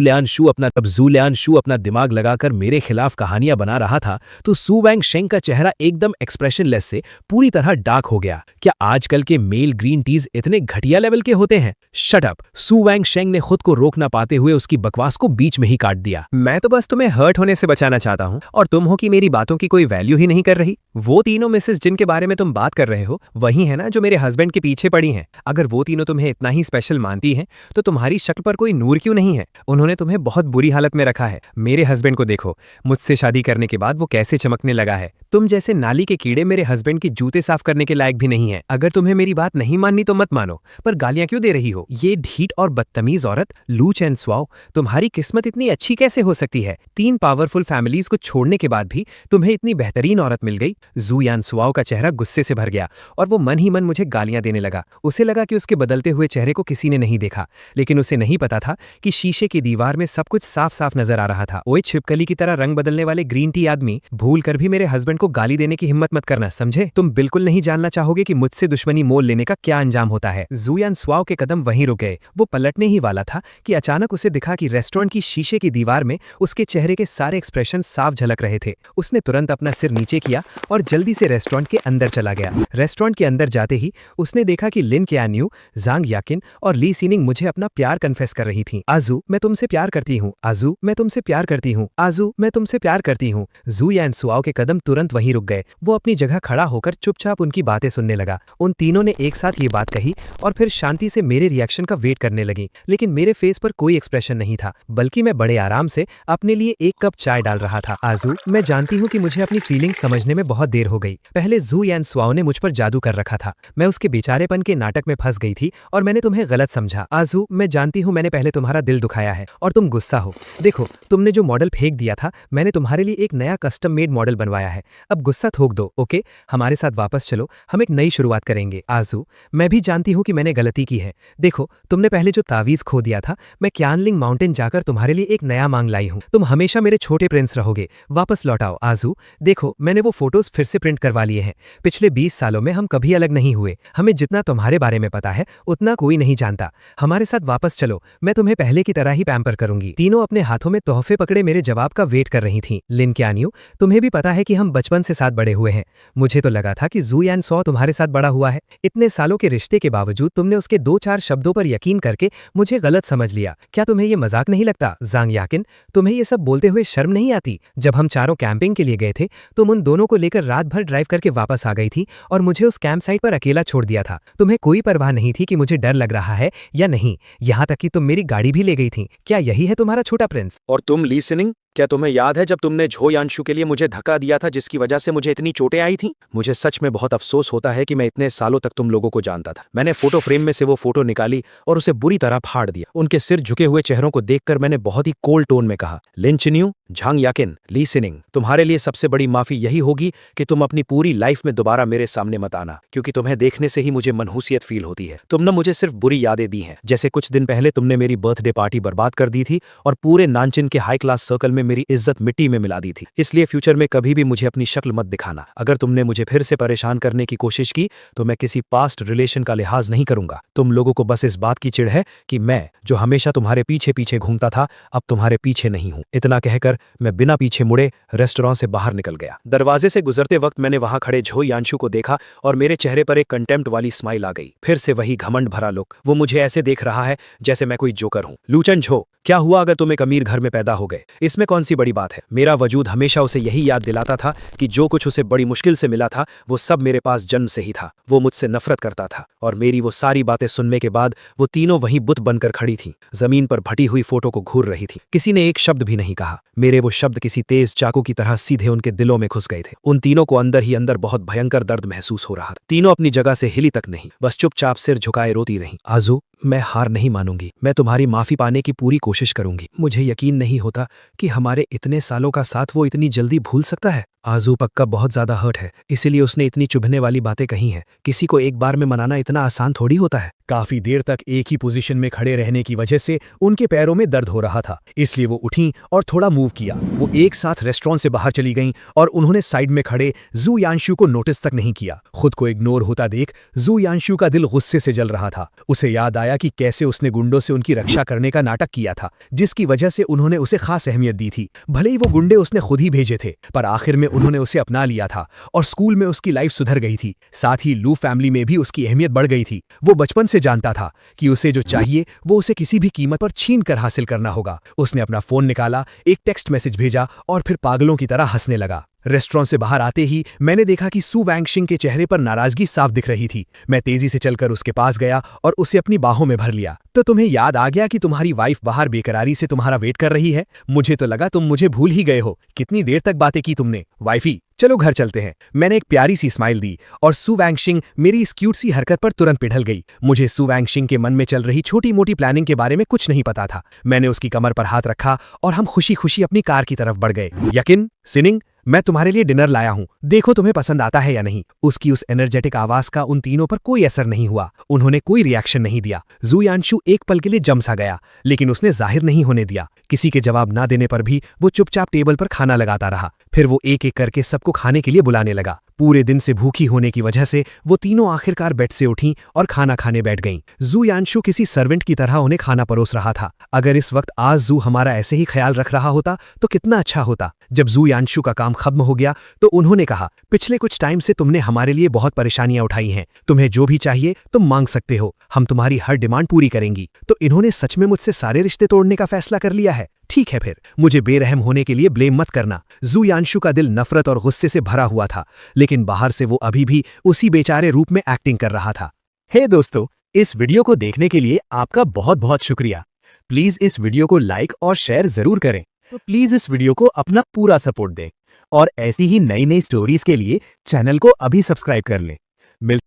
लियानशू अपना दिमाग लगाकर मेरे खिलाफ कहानियां बना रहा था तो सू वैंगशेंग का चेहरा एकदम एक्सप्रेशनलेस से पूरी तरह डार्क हो गया। क्या आजकल के मेल ग्रीन टीज इतने घटिया लेवल के होते हैं? Shut up. सू वैंगशेंग ने खुद को रोक ना पाते हुए उसकी बकवास को बीच में ही काट दिया। मैं तो बस तुम्हें हर्ट होने से बचाना चाहता हूँ और तुम हो कि मेरी बातों की कोई वैल्यू ही नहीं कर रही। वो तीनों मिसेस जिनके बारे में तुम बात कर रहे हो वही है ना जो मेरे हस्बैंड के पीछे पड़ी हैं। अगर वो तीनों तुम्हें इतना ही स्पेशल मानती हैं तो तुम्हारी शक्ल पर कोई नूर क्यों नहीं है? उन्होंने तुम्हें बहुत बुरी हालत में रखा है। मेरे हस्बैंड को देखो, मुझसे शादी करने के बाद वो कैसे चमकने लगा है। तुम जैसे नाली के कीड़े मेरे हस्बैंड के जूते साफ करने के लायक भी नहीं है। अगर तुम्हें मेरी बात नहीं माननी तो मत मानो, पर गालियां क्यों दे रही हो? ये ढीठ और बदतमीज औरत लू चेन स्वाओ, तुम्हारी किस्मत इतनी अच्छी कैसे हो सकती है? 3 पावरफुल फैमिलीज को छोड़ने के बाद भी तुम्हें इतनी बेहतरीन औरत मिल गई। जू यान स्वाओ का चेहरा गुस्से से भर गया और वो मन ही मन मुझे गालियां देने लगा। उसे लगा कि उसके बदलते हुए चेहरे को किसी ने नहीं देखा, लेकिन उसे नहीं पता था कि शीशे की दीवार में सब कुछ साफ साफ नजर आ रहा था। ओए छिपकली की तरह रंग बदलने वाले ग्रीन टी आदमी, भूल कर भी मेरे हस्बैंड को गाली देने की हिम्मत मत करना, समझे? तुम बिल्कुल नहीं जानना चाहोगे कि मुझसे दुश्मनी मोल लेने का क्या अंजाम होता है। जू यान स्वाओ के कदम वहीं रुक गए। वो पलटने ही वाला था कि अचानक उसे दिखा कि रेस्टोरेंट की शीशे की दीवार में उसके चेहरे के सारे एक्सप्रेशन साफ झलक रहे थे। उसने तुरंत अपना सिर नीचे किया और जल्दी से रेस्टोरेंट के अंदर चला गया। रेस्टोरेंट के अंदर जाते ही उसने देखा कि लिन क्यान्यू, जांग याकिन और ली सीनिंग मुझे अपना प्यार कन्फेस कर रही थीं। आजू, मैं तुमसे प्यार करती हूँ। आजू, मैं तुमसे प्यार करती हूँ। आजू, मैं तुमसे प्यार करती हूँ। जू यान सुआओ के कदम तुरंत वहीं रुक गए। वो अपनी जगह खड़ा होकर चुपचाप उनकी बातें सुनने लगा। उन तीनों ने एक साथ ये बात कही और फिर शांति से मेरे रिएक्शन का वेट करने लगी, लेकिन मेरे फेस पर कोई एक्सप्रेशन नहीं था, बल्कि मैं बड़े आराम से अपने लिए एक कप चाय डाल रहा था। आजू, मैं जानती हूँ कि मुझे अपनी फीलिंग समझने में बहुत देर हो गई। पहले जू यान सुआओ ने मुझ पर जादू कर रखा था। मैं उसके बेचारेपन के नाटक में फंस गई थी और मैंने तुम्हें गलत समझा। आजू, मैं जानती हूँ मैंने पहले तुम्हारा दिल दुखाया है और तुम गुस्सा हो। देखो, तुमने जो मॉडल फेंक दिया था, मैंने तुम्हारे लिए एक नया कस्टम मेड मॉडल बनवाया है। अब गुस्सा थोक दो, ओके? हमारे साथ वापस चलो, हम एक नई शुरुआत करेंगे। आजू, मैं भी जानती हूँ कि मैंने गलती की है। देखो, तुमने पहले जो तावीज खो दिया था, मैं क्यानलिंग माउंटेन जाकर तुम्हारे लिए एक नया मांग लाई हूँ। तुम हमेशा मेरे छोटे प्रिंस रहोगे। वापस लौटाओ। आजू, देखो, मैंने वो फोटोज फिर से प्रिंट करवा लिए हैं। पिछले 20 सालों में हम कभी अलग नहीं हुए। हमें जितना तुम्हारे बारे में पता है उतना कोई नहीं जानता। हमारे साथ वापस चलो, मैं तुम्हें पहले की तरह ही पैम्पर करूंगी। तीनों अपने हाथों में तोहफे पकड़े मेरे जवाब का वेट कर रही थीं। लिन क्यान्यू, तुम्हें भी पता है कि हम बचपन से साथ बड़े हुए हैं। मुझे तो लगा था कि जू यान सो तुम्हारे साथ बड़ा हुआ है। इतने सालों के रिश्ते के बावजूद तुमने उसके 2-4 शब्दों पर यकीन करके मुझे गलत समझ लिया। क्या तुम्हें ये मजाक नहीं लगता? जांग याकिन, तुम्हें ये सब बोलते हुए शर्म नहीं आती? जब हम चारों कैंपिंग के लिए गए थे, तुम उन दोनों को लेकर रात भर ड्राइव करके वापस आ गई थी और मुझे उस कैंप साइट पर अकेला छोड़ दिया था। तुम्हें कोई परवाह नहीं थी कि मुझे डर लग रहा है या नहीं। यहाँ तक कि तुम मेरी गाड़ी भी ले गई थी। क्या यही है तुम्हारा छोटा प्रिंस? और तुम ली सिनिंग, क्या तुम्हें याद है जब तुमने झो यानशु के लिए मुझे धक्का दिया था, जिसकी वजह से मुझे इतनी चोटें आई थीं? मुझे सच में बहुत अफसोस होता है कि मैं इतने सालों तक तुम लोगों को जानता था। मैंने फोटो फ्रेम में से वो फोटो निकाली और उसे बुरी तरह फाड़ दिया। उनके सिर झुके हुए चेहरों को देखकर मैंने बहुत ही कोल्ड टोन में कहा, लिन चिन्यू, झांग याकिन, ली सिनिंग, तुम्हारे लिए सबसे बड़ी माफी यही होगी कि तुम अपनी पूरी लाइफ में दोबारा मेरे सामने मत आना, क्योंकि तुम्हें देखने से ही मुझे मनहूसियत फील होती है। तुमने मुझे सिर्फ बुरी यादें दी हैं। जैसे कुछ दिन पहले तुमने मेरी बर्थडे पार्टी बर्बाद कर दी थी और पूरे नानचिन के हाई क्लास सर्कल में मेरी इज्जत मिट्टी में मिला दी थी। इसलिए फ्यूचर में कभी भी मुझे अपनी शक्ल मत दिखाना। अगर तुमने मुझे फिर से परेशान करने की कोशिश की तो मैं किसी पास्ट रिलेशन का लिहाज नहीं करूंगा। तुम लोगों को बस इस बात की चिढ़ है कि मैं, जो हमेशा तुम्हारे पीछे पीछे घूमता था, अब तुम्हारे पीछे नहीं हूं। इतना कहकर मैं बिना पीछे मुड़े रेस्टोरेंट से बाहर निकल गया। दरवाजे से गुजरते वक्त मैंने वहां खड़े झो यानशु को देखा और मेरे चेहरे पर एक कंटेम्प्ट वाली स्माइल आ गई। फिर से वही घमंड भरा लुक। वो मुझे ऐसे देख रहा है जैसे मैं कोई जोकर हूं। लूचन झो, क्या हुआ अगर तुम एक अमीर घर में पैदा हो गए? इसमें कौन सी बड़ी बात है? मेरा वजूद हमेशा उसे यही याद दिलाता था कि जो कुछ उसे बड़ी मुश्किल से मिला था वो सब मेरे पास जन्म से ही था। वो मुझसे नफरत करता था और मेरी वो सारी बातें सुनने के बाद वो तीनों वहीं बुत बनकर खड़ी थीं, जमीन पर फटी हुई फोटो को घूर रही थी। किसी ने एक शब्द भी नहीं कहा। मेरे वो शब्द किसी तेज चाकू की तरह सीधे उनके दिलों में घुस गए थे। उन तीनों को अंदर ही अंदर बहुत भयंकर दर्द महसूस हो रहा था। तीनों अपनी जगह से हिली तक नहीं, बस चुपचाप सिर झुकाए रोती रहीं। आजू, मैं हार नहीं मानूंगी। मैं तुम्हारी माफी पाने की पूरी कोशिश करूंगी। मुझे यकीन नहीं होता कि हमारे इतने सालों का साथ वो इतनी जल्दी भूल सकता है। आजू पक्का बहुत ज्यादा हर्ट है, इसीलिए उसने इतनी चुभने वाली बातें कही हैं। किसी को एक बार में मनाना इतना आसान थोड़ी होता है। काफी देर तक एक ही पोजीशन में खड़े रहने की वजह से उनके पैरों में दर्द हो रहा था, इसलिए वो उठी और थोड़ा मूव किया। वो एक साथ रेस्टोरेंट से बाहर चली गईं और उन्होंने साइड में खड़े जू यानशु को नोटिस तक नहीं किया। खुद को इग्नोर होता देख जू यानशु का दिल गुस्से से जल रहा था। उसे याद आया कि कैसे उसने गुंडों से उनकी रक्षा करने का नाटक किया था, जिसकी वजह से उन्होंने उसे खास अहमियत दी थी। भले ही वो गुंडे उसने खुद ही भेजे थे, पर आखिर में उन्होंने उसे अपना लिया था और स्कूल में उसकी लाइफ सुधर गई थी। साथ ही लू फैमिली में भी उसकी अहमियत बढ़ गई थी। वो बचपन से जानता था कि उसे जो चाहिए वो उसे किसी भी कीमत पर छीन कर हासिल करना होगा। उसने अपना फोन निकाला, एक टेक्स्ट मैसेज भेजा और फिर पागलों की तरह हंसने लगा। रेस्टोरेंट से बाहर आते ही मैंने देखा कि सू वैंगशिंग के चेहरे पर नाराजगी साफ दिख रही थी। मैं तेजी से चलकर उसके पास गया और उसे अपनी बाहों में भर लिया। तो तुम्हें याद आ गया कि तुम्हारी वाइफ बाहर बेकरारी से तुम्हारा वेट कर रही है? मुझे तो लगा तुम मुझे भूल ही गए हो। कितनी देर तक बातें की तुमने? वाइफी, चलो घर चलते हैं। मैंने एक प्यारी सी स्माइल दी और सू वैंगशिंग मेरी इस क्यूट सी हरकत पर तुरंत पिघल गई। मुझे सू वैंगशिंग के मन में चल रही छोटी मोटी प्लानिंग के बारे में कुछ नहीं पता था। मैंने उसकी कमर पर हाथ रखा और हम खुशी खुशी अपनी कार की तरफ बढ़ गए। यकिन, सिनिंग, मैं तुम्हारे लिए डिनर लाया हूं, देखो तुम्हें पसंद आता है या नहीं। उसकी उस एनर्जेटिक आवाज का उन तीनों पर कोई असर नहीं हुआ। उन्होंने कोई रिएक्शन नहीं दिया। जू यानशु एक पल के लिए जम सा गया, लेकिन उसने जाहिर नहीं होने दिया। किसी के जवाब ना देने पर भी वो चुपचाप टेबल पर खाना लगाता रहा। फिर वो एक एक करके सबको खाने के लिए बुलाने लगा। पूरे दिन से भूखी होने की वजह से वो तीनों आखिरकार बेड से उठीं और खाना खाने बैठ गईं। जू यानशु किसी सर्वेंट की तरह उन्हें खाना परोस रहा था। अगर इस वक्त आज जू हमारा ऐसे ही ख्याल रख रहा होता तो कितना अच्छा होता। जब जू यानशु का काम खत्म हो गया तो उन्होंने कहा, पिछले कुछ टाइम से तुमने हमारे लिए बहुत परेशानियां उठाई हैं, तुम्हें जो भी चाहिए तुम मांग सकते हो, हम तुम्हारी हर डिमांड पूरी करेंगी। तो इन्होंने सच में मुझसे सारे रिश्ते तोड़ने का फैसला कर लिया है। ठीक है, फिर मुझे बेरहम होने के लिए ब्लेम मत करना। जू यानशु का दिल नफरत और गुस्से से भरा हुआ था, लेकिन बाहर से वो अभी भी उसी बेचारे रूप में एक्टिंग कर रहा था। हे दोस्तों, इस वीडियो को देखने के लिए आपका बहुत बहुत शुक्रिया। प्लीज इस वीडियो को लाइक और शेयर जरूर करें। तो प्लीज इस वीडियो को अपना पूरा सपोर्ट दें और ऐसी ही नई नई स्टोरीज के लिए चैनल को अभी सब्सक्राइब कर लें।